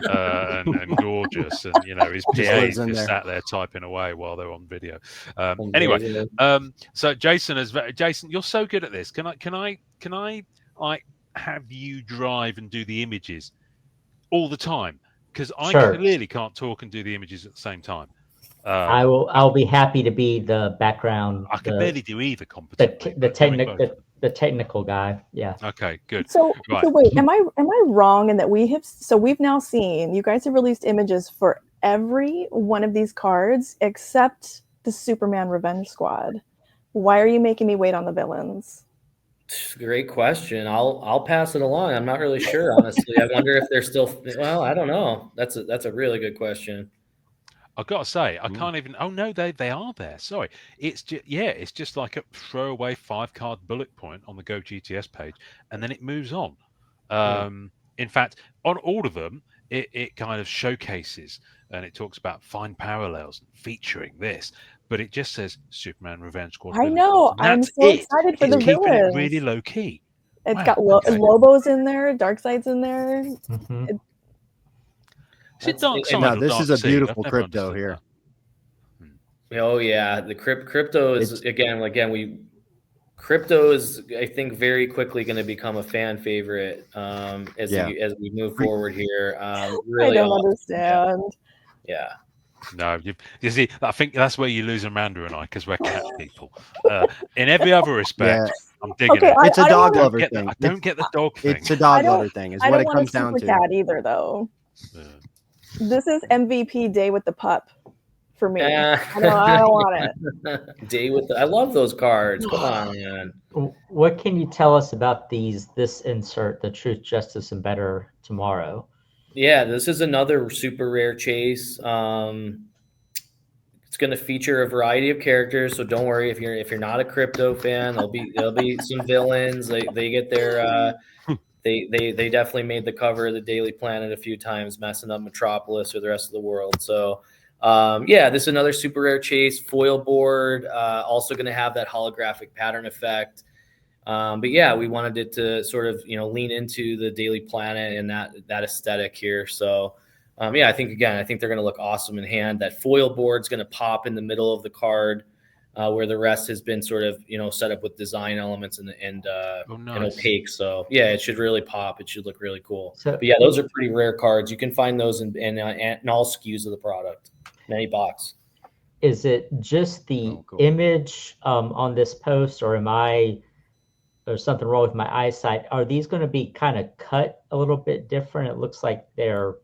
and gorgeous, and you know his PA is just sat there typing away while they're on video. Anyway, so Jason, you're so good at this. Can I like have you drive and do the images all the time? Because I clearly can't talk and do the images at the same time. I'll be happy to be the background. I can barely do either competently. The technical guy. Yeah. Okay, good. So wait, am I wrong in that we've now seen, you guys have released images for every one of these cards except the Superman Revenge Squad. Why are you making me wait on the villains? Great question. I'll pass it along. I'm not really sure, honestly. I wonder if they're still. Well, I don't know. That's a really good question. I've got to say, I can't even. Oh no, they are there. Sorry, it's just like a throwaway 5-card bullet point on the Go GTS page, and then it moves on. In fact, on all of them, it kind of showcases and it talks about find parallels featuring this, but it just says Superman Revenge Squad. I know. I'm so excited for the villains. It really low key. It's got Lobo's in there, Darkseid's in there. Mm-hmm. This is a beautiful crypto here. Oh yeah, the crypto is crypto is I think very quickly going to become a fan favorite as we move forward here. Really, I don't understand. Yeah. No, you see, I think that's where you lose Amanda and I because we're cat people. In every other respect, I'm digging it. It's a dog lover thing. I don't get the dog thing. It's a dog lover thing. Is what it comes down to. I don't want a super cat either, though. Yeah. This is MVP day with the pup. for me. I don't want it. Day with I love those cards. Come on, man. What can you tell us about this insert, the Truth, Justice, and Better Tomorrow? Yeah, this is another super rare chase. It's going to feature a variety of characters, so don't worry if you're not a crypto fan. There'll be some villains. They get their they definitely made the cover of the Daily Planet a few times, messing up Metropolis or the rest of the world. So yeah, this is another super rare chase foil board. Also going to have that holographic pattern effect. But yeah, we wanted it to sort of lean into the Daily Planet and that aesthetic here. So. Yeah, I think they're going to look awesome in hand. That foil board's going to pop in the middle of the card, where the rest has been sort of set up with design elements and opaque. So yeah, it should really pop. It should look really cool. But yeah, those are pretty rare cards. You can find those in all SKUs of the product, in any box. Is it just the image on this post, or there's something wrong with my eyesight? Are these going to be kind of cut a little bit different? It looks like they're.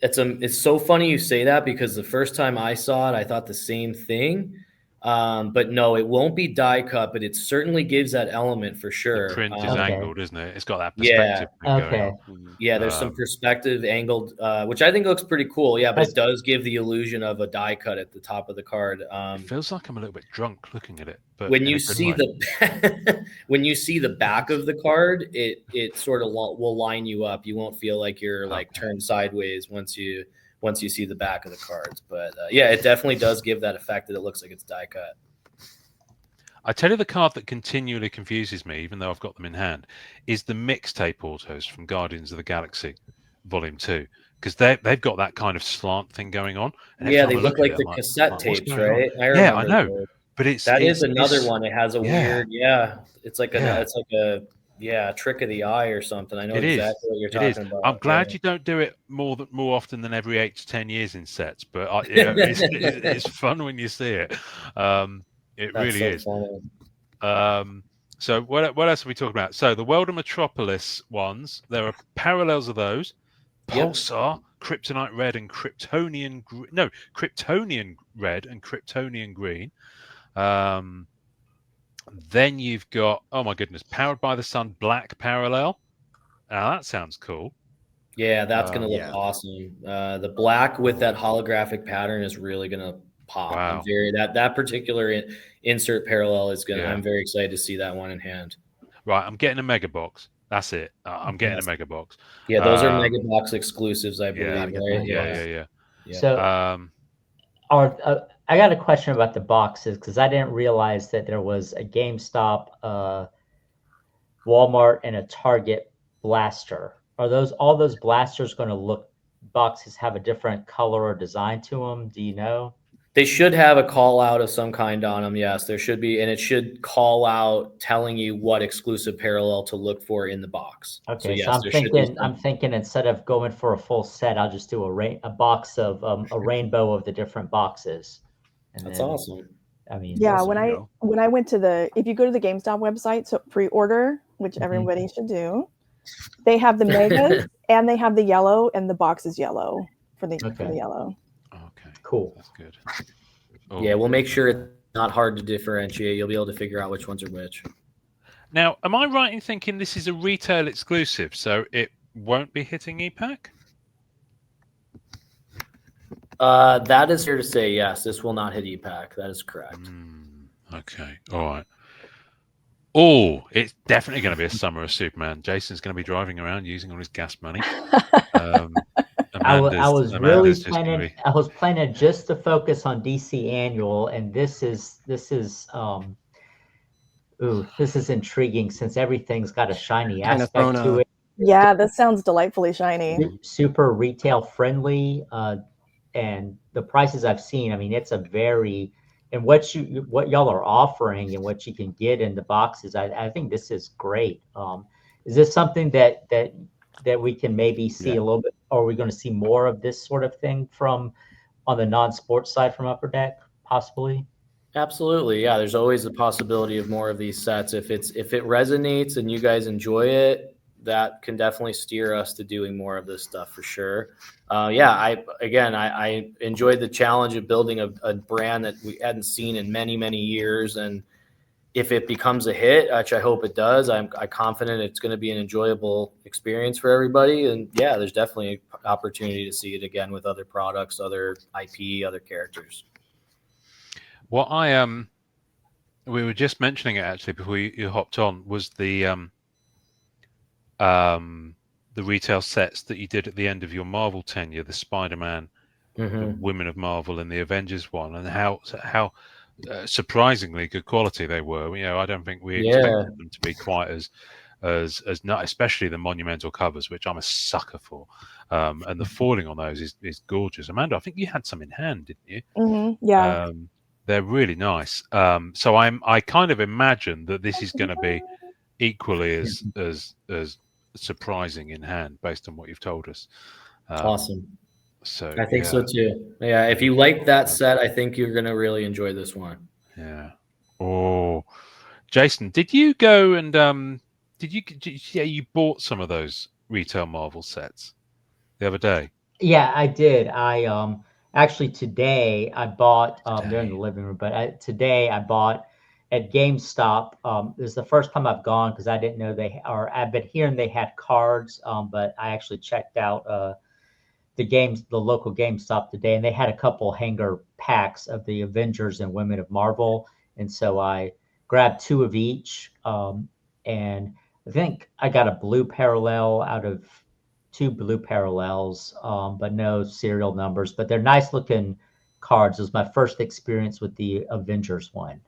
It's so funny you say that, because the first time I saw it, I thought the same thing. But no, it won't be die cut, but it certainly gives that element for sure. The print is angled, isn't it? It's got that perspective. Okay. Yeah, there's some perspective angled, which I think looks pretty cool. Yeah, but it does give the illusion of a die cut at the top of the card. It feels like I'm a little bit drunk looking at it. But when you see when you see the back of the card, it sort of will line you up. You won't feel like you're turned sideways once you see the back of the cards. But yeah, it definitely does give that effect that it looks like it's die cut. I tell you, the card that continually confuses me, even though I've got them in hand, is the mixtape autos from Guardians of the Galaxy Volume 2, because they've got that kind of slant thing going on. And yeah, they look like the cassette tapes, right? I know. But it's another one. It has a weird, it's like a trick of the eye or something. I know exactly what you're talking about. I'm glad you don't do it more often than every 8 to 10 years in sets, but it's fun when you see it. It That's really so is. So what else are we talking about? So the World of Metropolis ones, there are parallels of those. Pulsar, Kryptonite Red and Kryptonian Red and Kryptonian Green. Then you've got, oh my goodness, Powered by the Sun Black Parallel. Now that sounds cool. Yeah, that's going to look awesome. The black with that holographic pattern is really going to pop. Wow. That particular insert parallel is going to, I'm very excited to see that one in hand. Right, I'm getting a mega box. That's it. I'm getting a mega box. Yeah, those are mega box exclusives, I believe. Right? Yeah. So, I got a question about the boxes, because I didn't realize that there was a GameStop, Walmart, and a Target blaster. Are all those blasters going to boxes have a different color or design to them? Do you know? They should have a call out of some kind on them. Yes, there should be. And it should call out telling you what exclusive parallel to look for in the box. Okay. So, yes, I'm thinking instead of going for a full set, I'll just do a box of a rainbow of the different boxes. That's awesome. I mean, yeah, when I went to if you go to the GameStop website, so pre-order, which everybody should do, they have the megas and they have the yellow, and the box is yellow for the yellow. Okay, cool. That's good. Yeah, we'll make sure it's not hard to differentiate. You'll be able to figure out which ones are which. Now, am I right in thinking this is a retail exclusive, so it won't be hitting EPAC? That is fair to say, yes. This will not hit EPAC. That is correct. Okay. All right. Oh, it's definitely going to be a Summer of Superman. Jason's going to be driving around using all his gas money. I was really planning. I was planning just to focus on DC Annual, and this is intriguing since everything's got a shiny aspect to it. Yeah, this sounds delightfully shiny. Super retail friendly, and the prices I've seen. I mean, it's a very and what y'all are offering and what you can get in the boxes. I think this is great. Is this something that we can maybe see a little bit? Or are we going to see more of this sort of thing on the non-sports side from Upper Deck, possibly? Absolutely. Yeah. There's always the possibility of more of these sets. If it resonates and you guys enjoy it, that can definitely steer us to doing more of this stuff for sure. I enjoyed the challenge of building a brand that we hadn't seen in many, many years. And if it becomes a hit, which I hope it does, I'm confident it's going to be an enjoyable experience for everybody. And yeah, there's definitely an opportunity to see it again with other products, other IP, other characters. What we were just mentioning it actually before you hopped on, was the retail sets that you did at the end of your Marvel tenure, the Spider-Man, the Women of Marvel, and the Avengers one, and how surprisingly good quality they were. I don't think we expected them to be quite as not, especially the monumental covers, which I'm a sucker for. And the foiling on those is gorgeous. Amanda, I think you had some in hand, didn't you? Mm-hmm. Yeah. They're really nice. So I kind of imagine that this is going to be equally as surprising in hand, based on what you've told us. Awesome. So I think so too. Yeah, if you like that set, I think you're going to really enjoy this one. Yeah. Oh, Jason, did you go and you bought some of those retail Marvel sets the other day? Yeah, I did. I actually today I bought they're in the living room, but today I bought at GameStop. This is the first time I've gone because I didn't know I've been hearing they had cards, but I actually checked out the local GameStop today, and they had a couple hanger packs of the Avengers and Women of Marvel, and so I grabbed 2 of each, and I think I got a blue parallel out of 2 blue parallels, but no serial numbers. But they're nice looking cards. It was my first experience with the Avengers one,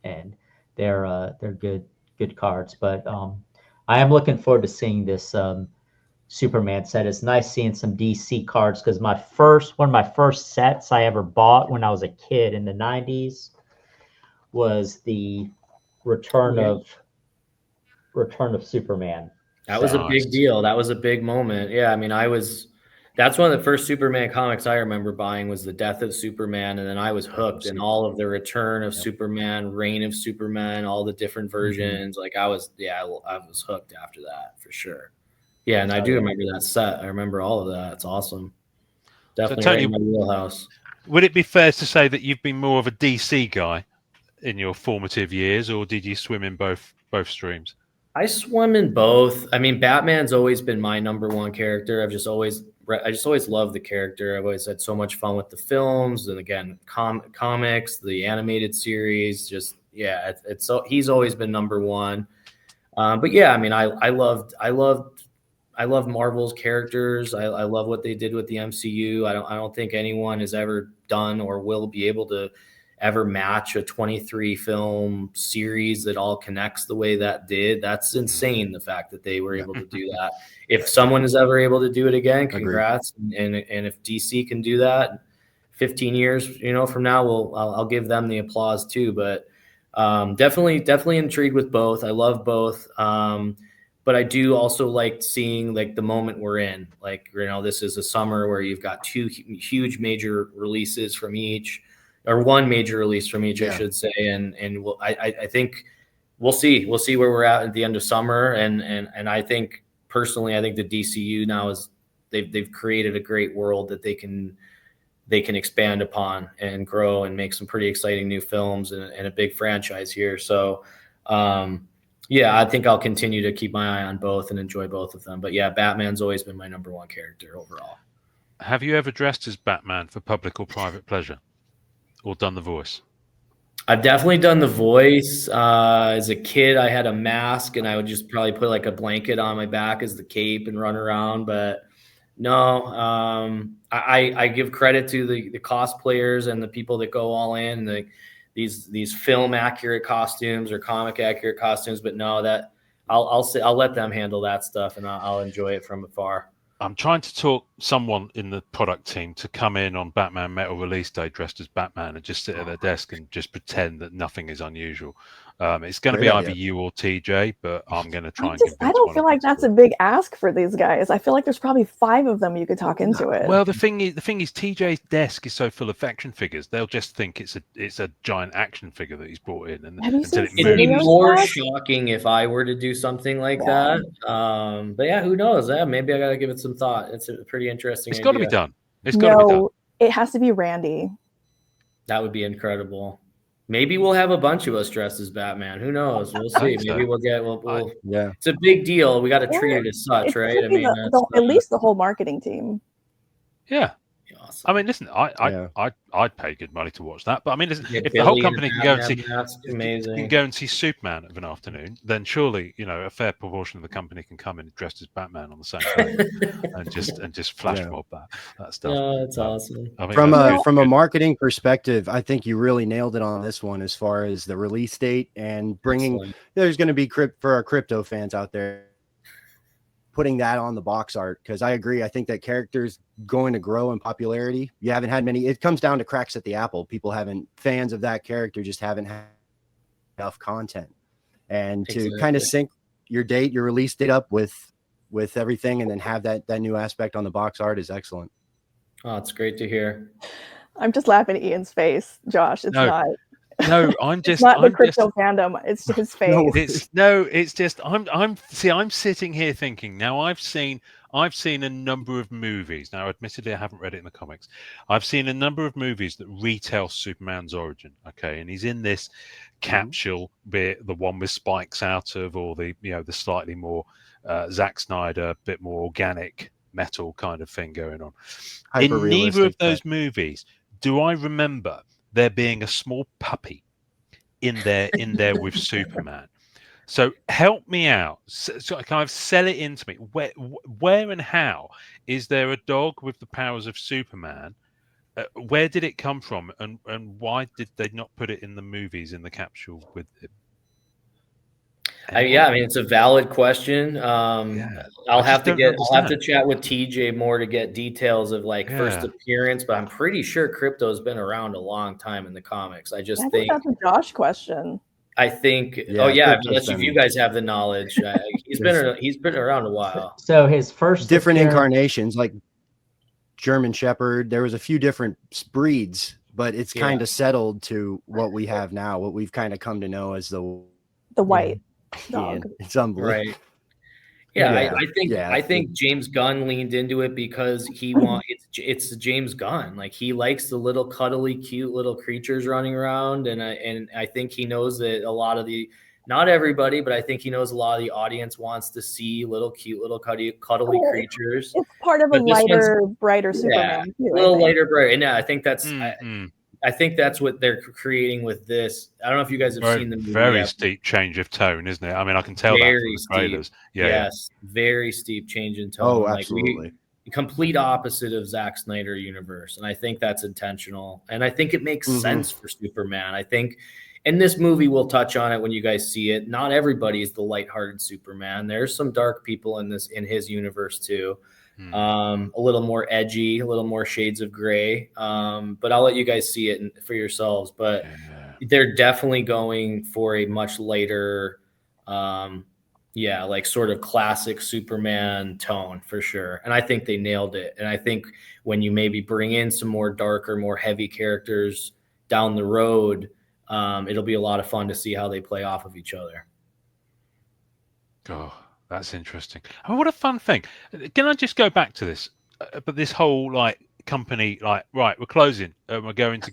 and they're good cards. But I am looking forward to seeing this Superman set. It's nice seeing some DC cards because one of my first sets I ever bought when I was a kid in the 90s was the Return of Superman. That was a big deal. That was a big moment. Yeah, I mean, that's one of the first Superman comics I remember buying was the Death of Superman, and then I was hooked in all of the Return of Superman, Reign of Superman, all the different versions. Like I was hooked after that for sure. Yeah, and I do remember that set. I remember all of that. It's awesome. Definitely Tony, right in my wheelhouse. Would it be fair to say that you've been more of a DC guy in your formative years, or did you swim in both streams? I swim in both. I mean, Batman's always been my number one character. I just always loved the character. I've always had so much fun with the films, and again, comics, the animated series. He's always been number one. But yeah, I mean, I love Marvel's characters. I love what they did with the MCU. I don't think anyone has ever done or will be able to ever match a 23 film series that all connects the way that did. That's insane, the fact that they were able to do that. If someone is ever able to do it again, congrats. And if DC can do that 15 years, from now, I'll give them the applause too. But definitely intrigued with both. I love both. But I do also like seeing like the moment we're in. Like, this is a summer where you've got 2 huge major releases from each. Or 1 major release from each, I should say, and I think we'll see where we're at the end of summer, and I think personally, I think the DCU now is they've created a great world that they can expand upon and grow and make some pretty exciting new films and a big franchise here. So, I think I'll continue to keep my eye on both and enjoy both of them. But yeah, Batman's always been my number one character overall. Have you ever dressed as Batman for public or private pleasure? Or done the voice? I've definitely done the voice. As a kid, I had a mask, and I would just probably put like a blanket on my back as the cape and run around. But no, I give credit to the cosplayers and the people that go all in, these film accurate costumes or comic accurate costumes. But no, that I'll let them handle that stuff, and I'll enjoy it from afar. I'm trying to talk someone in the product team to come in on Batman Metal release day dressed as Batman and just sit at their desk and just pretend that nothing is unusual. It's going to be either you or TJ, but I'm going to try and convince I don't feel like that's a big ask for these guys. I feel like there's probably 5 of them you could talk into it. Well, the thing is, TJ's desk is so full of action figures. They'll just think it's a giant action figure that he's brought in. And have you seen it'd be more shocking if I were to do something like that. But yeah, who knows? Yeah, maybe I got to give it some thought. It's a pretty interesting. It's got to be done. It's got to be done. It has to be Randy. That would be incredible. Maybe we'll have a bunch of us dressed as Batman. Who knows? We'll see. Maybe we'll get. Yeah, it's a big deal. We got to treat it as such, right? I mean, at least the whole marketing team. Yeah. Awesome. I mean, listen, I'd pay good money to watch that. But I mean, listen, if the whole company can go and see Superman of an afternoon, then surely a fair proportion of the company can come in dressed as Batman on the same day and just flash mob that stuff. Oh, that's awesome. From a marketing perspective, I think you really nailed it on this one as far as the release date and bringing. Excellent. There's going to be for our crypto fans out there, putting that on the box art, because I agree. I think that character's going to grow in popularity. You haven't had many. It comes down to cracks at the apple. Fans of that character just haven't had enough content, and to kind of sync your release date up with everything, and then have that new aspect on the box art is excellent. Oh, it's great to hear. I'm just laughing at Ian's face, Josh. It's not. No, I'm just not the crypto fandom. It's his face. It's just I'm sitting here thinking. Now I've seen a number of movies. Now, admittedly, I haven't read it in the comics. I've seen a number of movies that retell Superman's origin. Okay, and he's in this capsule, be it the one with spikes out of, or the the slightly more Zack Snyder, bit more organic metal kind of thing going on. In neither of those movies do I remember there being a small puppy in there with Superman. So help me out. So kind of sell it into me. Where and how is there a dog with the powers of Superman? Where did it come from? And why did they not put it in the movies in the capsule with it? I mean, it's a valid question. I'll have to chat with TJ more to get details of first appearance, but I'm pretty sure crypto's been around a long time in the comics. I think that's a Josh question. I think. Unless you guys have the knowledge, he's been around a while. So his first different incarnations, like German Shepherd. There was a few different breeds, but it's kind of settled to what we have now. What we've kind of come to know as the white. Dog. It's unbelievable. Right. I think James Gunn leaned into it because it's James Gunn. Like, he likes the little cuddly, cute little creatures running around, and I think he knows that a lot of not everybody, but I think he knows a lot of the audience wants to see cute little cuddly creatures. It's part of a lighter, brighter Superman. A little lighter, brighter, and I think that's. I think that's what they're creating with this. I don't know if you guys have seen the movie. Very steep change of tone, isn't it? I mean, I can tell very that from the trailers. Yes, very steep change in tone. Oh, absolutely. Complete opposite of Zack Snyder universe, and I think that's intentional. And I think it makes sense for Superman. I think, and this movie will touch on it when you guys see it. Not everybody is the lighthearted Superman. There's some dark people in his universe too. A little more edgy, a little more shades of gray. But I'll let you guys see it for yourselves. But they're definitely going for a much lighter, sort of classic Superman tone for sure. And I think they nailed it. And I think when you maybe bring in some more darker, more heavy characters down the road, it'll be a lot of fun to see how they play off of each other. Oh, that's interesting. I mean, what a fun thing. Can I just go back to this? But this whole company, right, we're closing. We're going to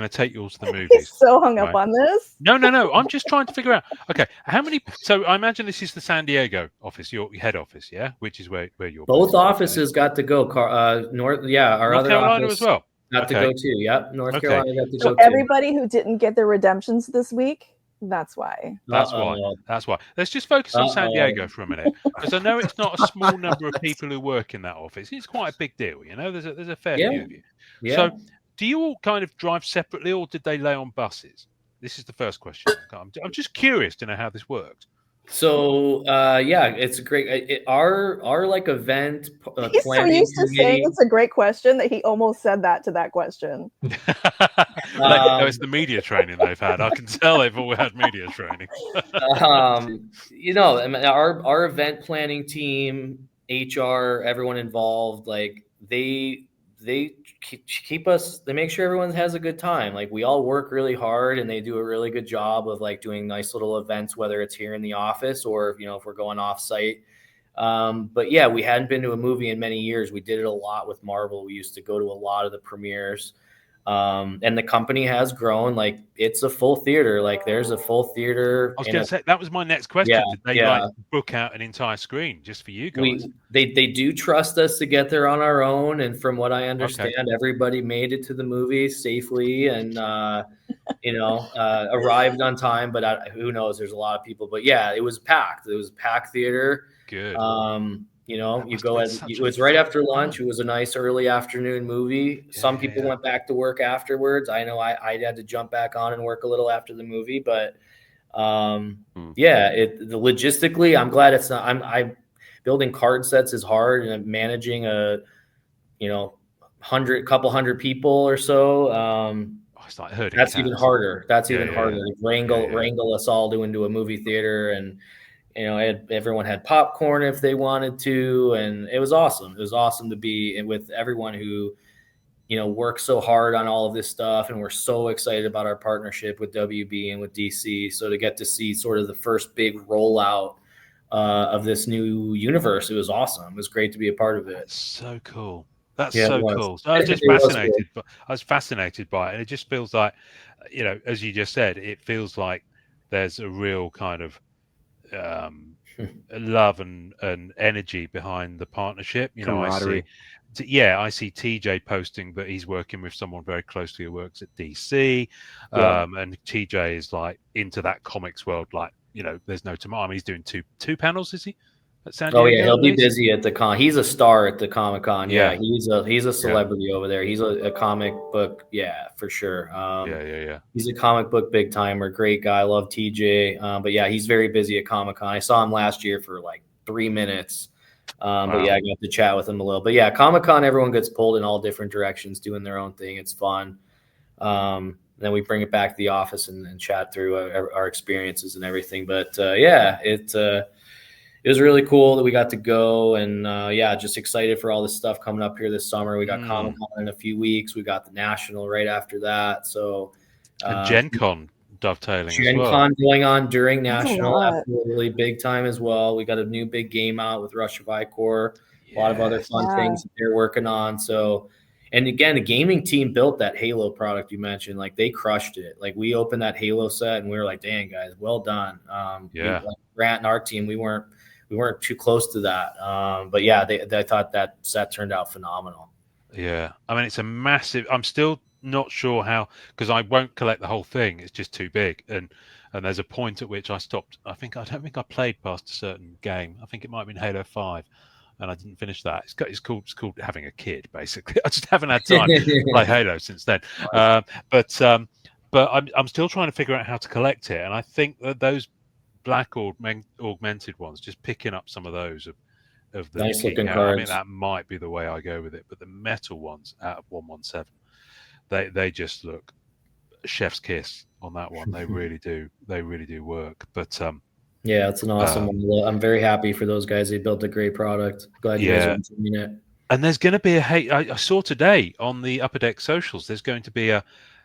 take you all to the movies. He's so hung up on this. No. I'm just trying to figure out. Okay, how many? So I imagine this is the San Diego office, your head office, yeah, which is where you're. Both offices got to go. Our North other Carolina office as well. Got to go too. Yep, North Carolina got to go too. Everybody who didn't get their redemptions this week. That's why. That's why. Let's just focus on San Diego for a minute, because I know it's not a small number of people who work in that office. It's quite a big deal, There's a fair few of you. Yeah. So, do you all kind of drive separately, or did they lay on buses? This is the first question. I'm just curious to know how this works. So yeah, it's great. Our like event He's so planning used to saying committee. it's a great question that he almost said that to that question. No, it's the media training they've had. I can tell they've all had media training. You know, I mean, our event planning team, HR, everyone involved, like they keep us. They make sure everyone has a good time. Like we all work really hard, and they do a really good job of like doing nice little events, whether it's here in the office or if we're going off site. But yeah, we hadn't been to a movie in many years. We did it a lot with Marvel. We used to go to a lot of the premieres. And the company has grown. Like it's a full theater. Like there's a full theater. I was going to say that was my next question. Yeah, Did they yeah. like book out an entire screen just for you guys? They do trust us to get there on our own, and from what I understand, everybody made it to the movie safely and arrived on time. But who knows? There's a lot of people. But yeah, it was packed. It was a packed theater. Good. It was right after lunch. It was a nice early afternoon movie. Some people went back to work afterwards. I know I had to jump back on and work a little after the movie, but logistically, I'm glad it's not. I'm building card sets is hard, and managing couple hundred people or so. It's like herding that's cats. Even harder. Even harder. Wrangle us all into a movie theater, and everyone had popcorn if they wanted to, and it was awesome. It was awesome to be with everyone who works so hard on all of this stuff, and we're so excited about our partnership with WB and with DC. So to get to see sort of the first big rollout of this new universe, it was awesome. It was great to be a part of it. That's so cool. That's so cool. So I was just fascinated. I was fascinated by it, and it just feels like, as you just said, it feels like there's a real kind of love and energy behind the partnership. Camaraderie. I see TJ posting that he's working with someone very closely who works at DC, and TJ is like into that comics world. Like, there's no tomorrow. I mean, he's doing two panels, is he? At San Diego, he'll be busy at the con. He's a star at the Comic-Con. Yeah, he's a celebrity over there. He's a comic book, for sure. He's a comic book big timer. Great guy. Love TJ. But yeah, he's very busy at Comic-Con. I saw him last year for like 3 minutes. But yeah, I got to chat with him a little. But yeah, Comic-Con, everyone gets pulled in all different directions, doing their own thing. It's fun. Then we bring it back to the office and chat through our experiences and everything. But it was really cool that we got to go, and just excited for all this stuff coming up here this summer. We got Comic-Con in a few weeks. We got the National right after that. So and Gen Con dovetailing Gen Con going on during National, absolutely big time as well. We got a new big game out with Rush of Icor, a lot of other fun things that they're working on. So, and again, the gaming team built that Halo product you mentioned. Like they crushed it. Like we opened that Halo set and we were like, dang guys, well done. Grant and our team, we weren't too close to that. But yeah, they thought that set turned out phenomenal. Yeah. I mean, it's a massive, I'm still not sure how, because I won't collect the whole thing. It's just too big. And there's a point at which I stopped. I don't think I played past a certain game. I think it might have been Halo 5. And I didn't finish that. It's called having a kid, basically. I just haven't had time to play Halo since then. But I'm still trying to figure out how to collect it. And I think that those black augmented ones, just picking up some of those of the nice looking cards. I mean, that might be the way I go with it. But the metal ones out of 117, they just look chef's kiss on that one. They really do. They really do work. But yeah, it's an awesome one. I'm very happy for those guys. They built a great product. Glad you guys are enjoying it. And there's going to be I saw today on the Upper Deck socials, there's going to be a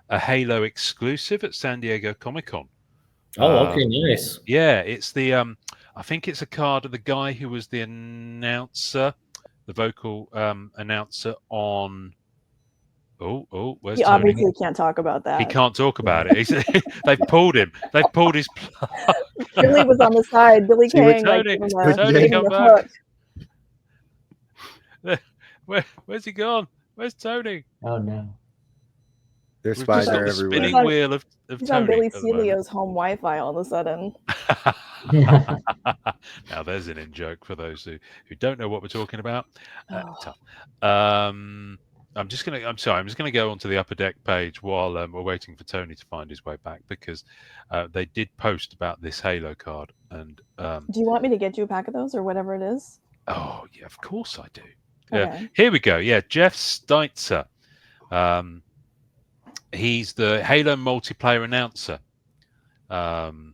Halo exclusive at San Diego Comic-Con. Oh, okay, nice. Yeah, it's the I think it's a card of the guy who was the announcer, the vocal announcer on. Oh, where's he Tony? Obviously can't talk about that. He can't talk about it. They've pulled him. They've pulled his plug. Billy was on the side. Billy Kang. Tony, Tony come back. Where's he gone? Where's Tony? Oh no. There's spies everywhere. Spinning wheel of he's Tony on Billy Celio's home Wi-Fi all of a sudden. Now there's an in joke for those who don't know what we're talking about. Tough. I'm just gonna go onto the Upper Deck page while we're waiting for Tony to find his way back, because they did post about this Halo card. And do you want me to get you a pack of those or whatever it is? Oh yeah, of course I do. Okay. Here we go. Yeah, Jeff Steitzer. He's the Halo multiplayer announcer, and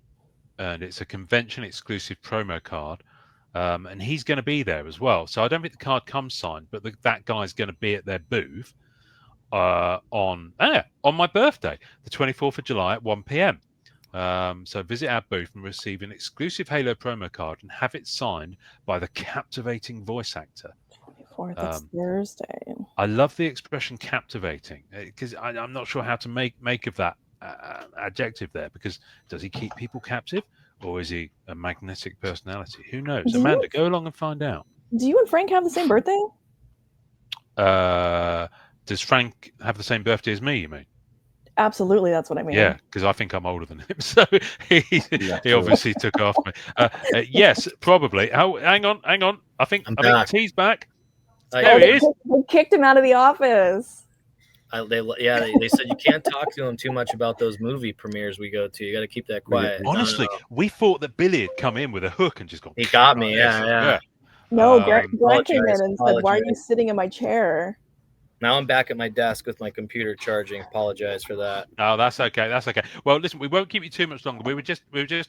it's a convention exclusive promo card. And he's going to be there as well. So I don't think the card comes signed, but that guy's going to be at their booth on my birthday, the 24th of July at 1 p.m. So visit our booth and receive an exclusive Halo promo card and have it signed by the captivating voice actor. 24th, that's Thursday. I love the expression captivating, because I'm not sure how to make of that adjective there, because does he keep people captive? Or is he a magnetic personality? Who knows? Amanda, go along and find out. Do you and Frank have the same birthday? Does Frank have the same birthday as me, you mean? Absolutely, that's what I mean. Yeah, because I think I'm older than him. So he obviously took off me. Yes, probably. Oh, hang on. I think T's back. There he is. They kicked him out of the office. They said you can't talk to him too much about those movie premieres we go to. You got to keep that quiet. Honestly, we thought that Billy had come in with a hook and just gone. He got me. Yeah. No, Grant came in and said, "Why are you sitting in my chair?" Now I'm back at my desk with my computer charging. Apologize for that. Oh, that's okay. Well, listen, we won't keep you too much longer. We were just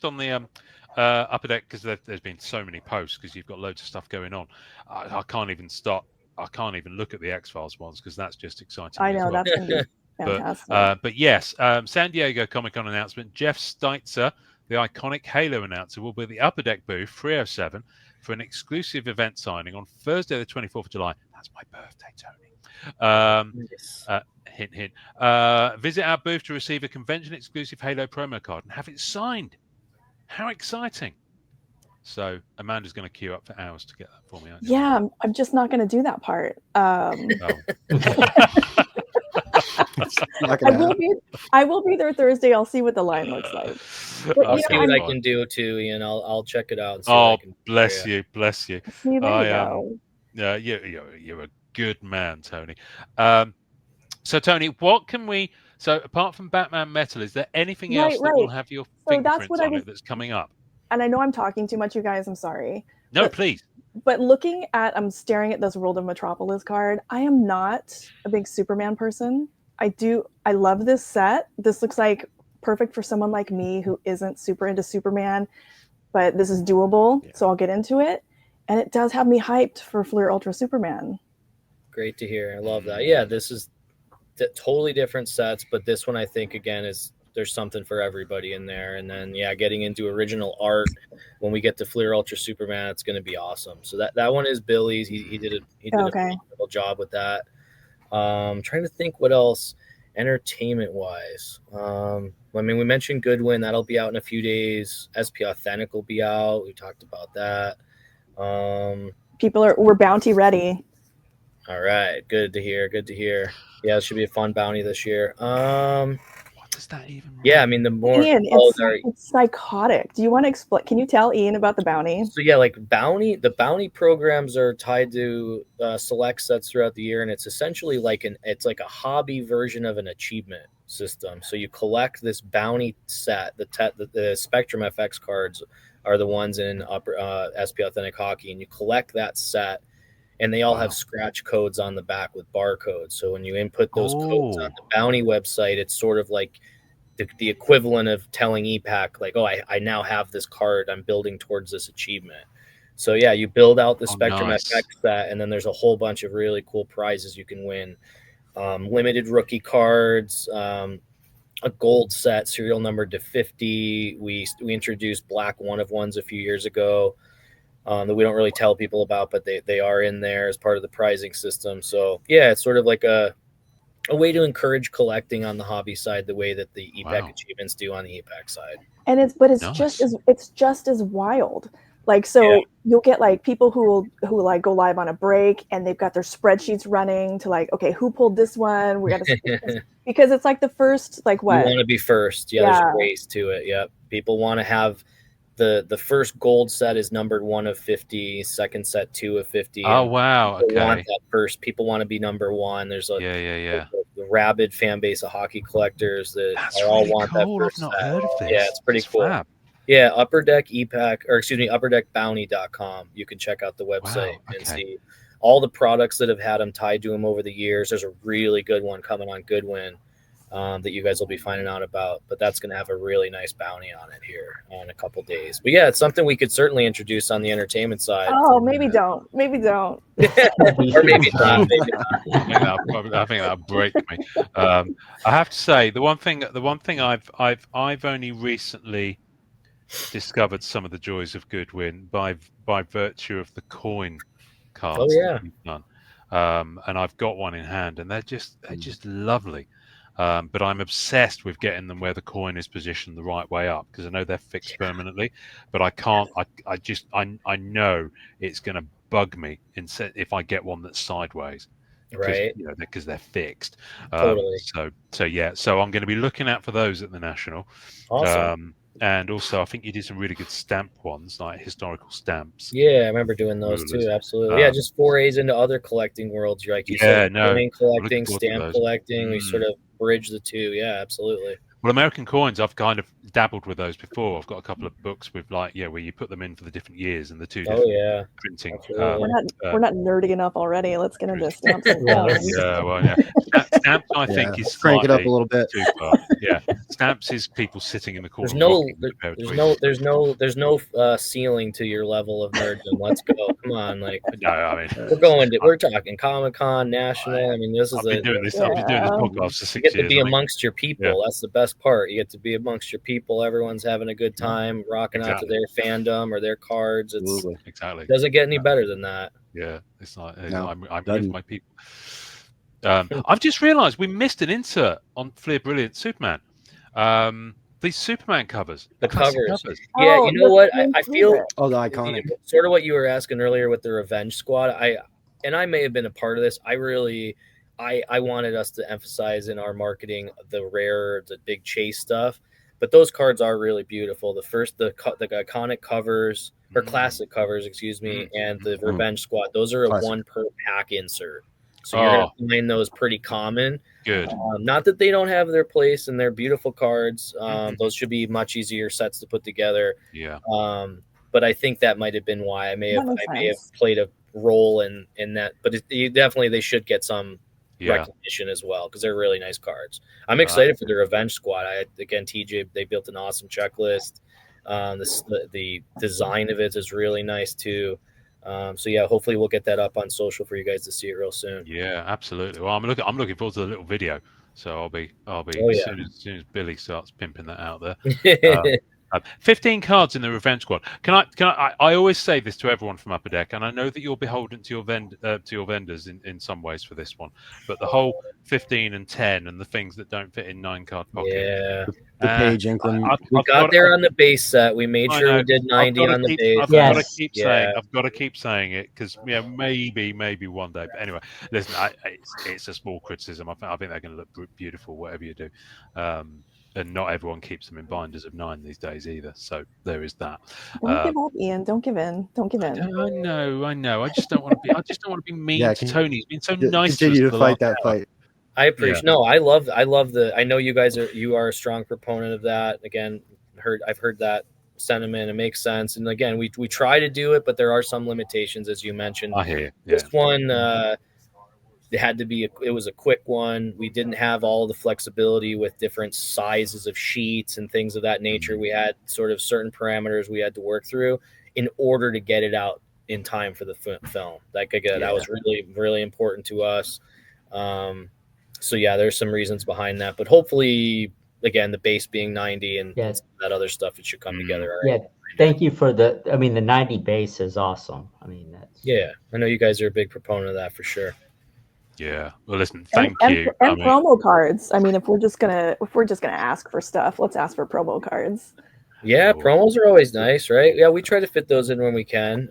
on the Upper Deck because there's been so many posts, because you've got loads of stuff going on. I can't even start. I can't even look at the X-Files ones, because that's just exciting. I know, that's going to be fantastic. But yes, San Diego Comic-Con announcement. Jeff Steitzer, the iconic Halo announcer, will be at the Upper Deck booth 307 for an exclusive event signing on Thursday, the 24th of July. That's my birthday, Tony. Hint, hint. Visit our booth to receive a convention-exclusive Halo promo card and have it signed. How exciting! So Amanda's going to queue up for hours to get that for me. Yeah, I'm just not going to do that part. Oh. I will be there Thursday. I'll see what the line looks like. But, I'll see what I can do too, Ian. I'll check it out. And see what I can bless you. See, there you go. Yeah, you're a good man, Tony. So Tony, what can we? So apart from Batman Metal, is there anything else that will have your fingerprints on it that's coming up? And I know I'm talking too much, you guys. I'm sorry. No, please. But I'm staring at this World of Metropolis card. I am not a big Superman person. I love this set. This looks like perfect for someone like me who isn't super into Superman, but this is doable. So I'll get into it. And it does have me hyped for Fleer Ultra Superman. Great to hear. I love that. Yeah, this is totally different sets, but this one I think again there's something for everybody in there. And then getting into original art when we get to Fleer Ultra Superman, it's going to be awesome. So that one is Billy's. He did a phenomenal job with that. Trying to think what else entertainment wise. We mentioned Goodwin, that'll be out in a few days. SP Authentic will be out. We talked about that. We're bounty ready. All right, good to hear. Yeah, it should be a fun bounty this year. What does that even mean? Yeah, the more Ian, it's psychotic. Do you want to explain? Can you tell Ian about the bounty? So the bounty programs are tied to select sets throughout the year, and it's essentially it's like a hobby version of an achievement system. So you collect this bounty set. The Spectrum FX cards are the ones in SP Authentic Hockey, and you collect that set. And they all have scratch codes on the back with barcodes. So when you input those codes on the bounty website, it's sort of like the equivalent of telling EPAC, I now have this card. I'm building towards this achievement. So you build out the Spectrum FX set, and then there's a whole bunch of really cool prizes you can win. Limited rookie cards, a gold set, serial numbered to 50. We introduced black 1-of-1s a few years ago. That we don't really tell people about, but they are in there as part of the prizing system. So it's sort of like a way to encourage collecting on the hobby side, the way that the EPAC achievements do on the EPAC side. And it's just as wild. You'll get people who go live on a break, and they've got their spreadsheets running to okay, who pulled this one? We got to because it's the first what? You want to be first. There's a race to it. Yep. People want to have the first gold set is numbered 1 of 50, second set 2 of 50. Oh wow, okay. People want to be number 1. There's yeah. The rabid fan base of hockey collectors that That's all really want cool. that I've first not set. heard of this. Yeah, it's pretty cool. Fab. Yeah, upperdeckbounty.com. You can check out the website and see all the products that have had them tied to them over the years. There's a really good one coming on Goodwin that you guys will be finding out about, but that's going to have a really nice bounty on it here in a couple days. But yeah, it's something we could certainly introduce on the entertainment side. Oh, maybe don't. Or maybe not. I think that'll break me. I have to say the one thing I've only recently discovered some of the joys of Goodwin by virtue of the coin cards that you've done. And I've got one in hand, and they're just lovely. But I'm obsessed with getting them where the coin is positioned the right way up, because I know they're fixed permanently, but I can't. I know it's going to bug me if I get one that's sideways, right? Because they're fixed. Totally. So I'm going to be looking out for those at the National. Awesome. And also, I think you did some really good stamp ones, like historical stamps. Yeah, I remember doing those too. Absolutely. Yeah, just forays into other collecting worlds, like you said. Coin collecting, stamp collecting. We sort of bridge the two. Yeah, absolutely. Well, American coins, I've kind of dabbled with those before. I've got a couple of books with where you put them in for the different years and the two different printing. We're not nerdy enough already. Let's get into stamps. Stamps, I think, is crank it up a little bit. Too far. Yeah, stamps is people sitting in the corner. There's no ceiling to your level of nerddom. Let's go. Come on, we're talking Comic-Con, National. I mean, I've been doing this podcast for 6 years. You get to be amongst your people. Yeah. That's the best part. You get to be amongst your people. Everyone's having a good time, rocking out to their fandom or their cards. It doesn't get any better than that. Yeah, it's like I'm with my people. I've just realised we missed an insert on Fleer Brilliant Superman. These Superman covers, the covers. Yeah, you know what? I feel the iconic. Sort of what you were asking earlier with the Revenge Squad. I may have been a part of this. I wanted us to emphasize in our marketing the big chase stuff, but those cards are really beautiful. The iconic covers or classic covers, and the Revenge Squad. Those are a one per pack insert, so you're gonna find those pretty common. Good. Not that they don't have their place, and they're beautiful cards. Those should be much easier sets to put together. Yeah. But I think that might have been why I may have played a role in that. But they should get some recognition as well, because they're really nice cards. I'm excited for the Revenge Squad. TJ, they built an awesome checklist. The design of it is really nice too. Hopefully we'll get that up on social for you guys to see it real soon. Yeah, absolutely. Well, I'm looking forward to the little video. So I'll be as soon as Billy starts pimping that out there. 15 cards in the Revenge Squad. I always say this to everyone from Upper Deck, and I know that you're beholden to your vendors in some ways for this one, but the whole 15 and 10 and the things that don't fit in 9-card pocket. Yeah. The page increment. We got there on the base set. We made sure we did 90 on the base. I've got to keep saying it, because maybe one day. But anyway, listen, it's a small criticism. I think they're going to look beautiful, whatever you do. And not everyone keeps them in binders of 9 these days either. So there is that. Don't give up, Ian. Don't give in. I know. I just don't want to be mean to Tony. He's been so nice. Continue to fight that fight. I appreciate. No, I love I know you are a strong proponent of that. Again, I've heard that sentiment. It makes sense. And again, we try to do it, but there are some limitations, as you mentioned. I hear you. Yeah. This one, it was a quick one. We didn't have all the flexibility with different sizes of sheets and things of that nature. We had sort of certain parameters we had to work through in order to get it out in time for the film. That was really, really important to us. There's some reasons behind that, but hopefully, again, the base being 90 and that other stuff, it should come together. Yeah. Thank you for the 90 base is awesome. I know you guys are a big proponent of that for sure. Yeah. Well, listen, thank you. And promo cards. I mean, if we're just gonna ask for stuff, let's ask for promo cards. Yeah, promos are always nice, right? Yeah, we try to fit those in when we can.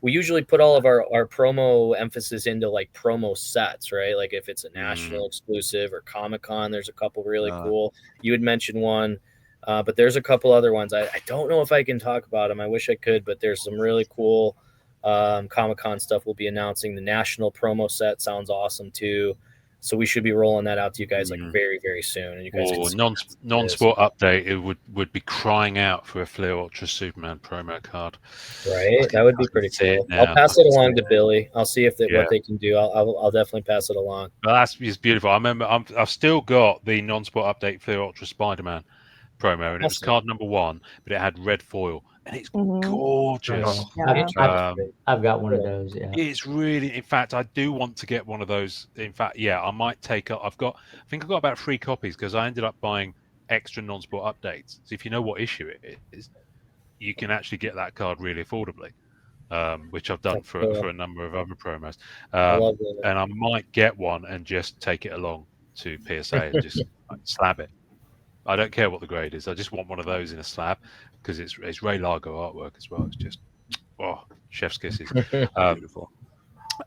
We usually put all of our promo emphasis into like promo sets, right? Like if it's a national exclusive or Comic-Con, there's a couple really cool. You had mentioned one. But there's a couple other ones. I don't know if I can talk about them. I wish I could, but there's some really cool Comic-Con stuff we'll be announcing. The national promo set sounds awesome too. So we should be rolling that out to you guys like very, very soon. And you guys non-sport update, it would be crying out for a Flair Ultra Superman promo card. Right, that would be pretty cool. I'll pass it along to Billy. I'll see if what they can do. I'll definitely pass it along. Well, that's beautiful. I remember I've still got the non-sport update Flair Ultra Spider-Man promo, and it was card number 1, but it had red foil. And it's gorgeous. I've got one of those. Yeah, it's really. In fact, I do want to get one of those. In fact, I might take up. I think I've got about 3 copies because I ended up buying extra non-sport updates. So if you know what issue it is, you can actually get that card really affordably, which I've done for a number of other promos. And I might get one and just take it along to PSA and just slab it. I don't care what the grade is. I just want one of those in a slab because it's Ray Largo artwork as well. It's just chef's kisses. Beautiful.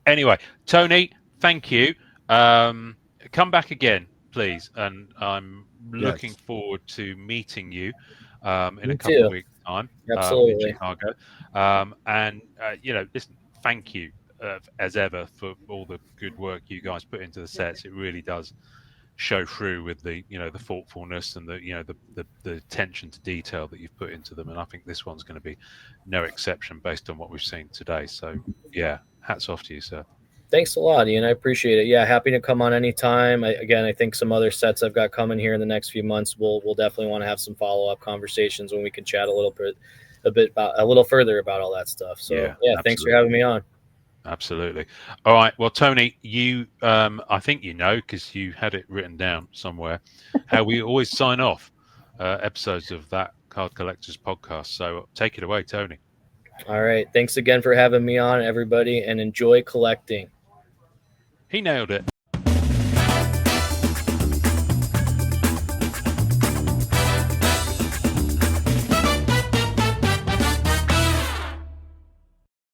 Anyway, Tony, thank you. Come back again, please, and I'm looking forward to meeting you in a couple of weeks' time. Absolutely. In Chicago. Listen, thank you as ever for all the good work you guys put into the sets. It really does show through with the the thoughtfulness and the attention to detail that you've put into them, and I think this one's going to be no exception based on what we've seen today. So hats off to you, sir. Thanks a lot, Ian. I appreciate it. Happy to come on anytime. I think some other sets I've got coming here in the next few months. We'll definitely want to have some follow-up conversations when we can chat a little further about all that stuff. So thanks for having me on. Absolutely. All right. Well, Tony, you, I think because you had it written down somewhere, how we always sign off episodes of that Card Collectors podcast. So take it away, Tony. All right. Thanks again for having me on, everybody, and enjoy collecting. He nailed it.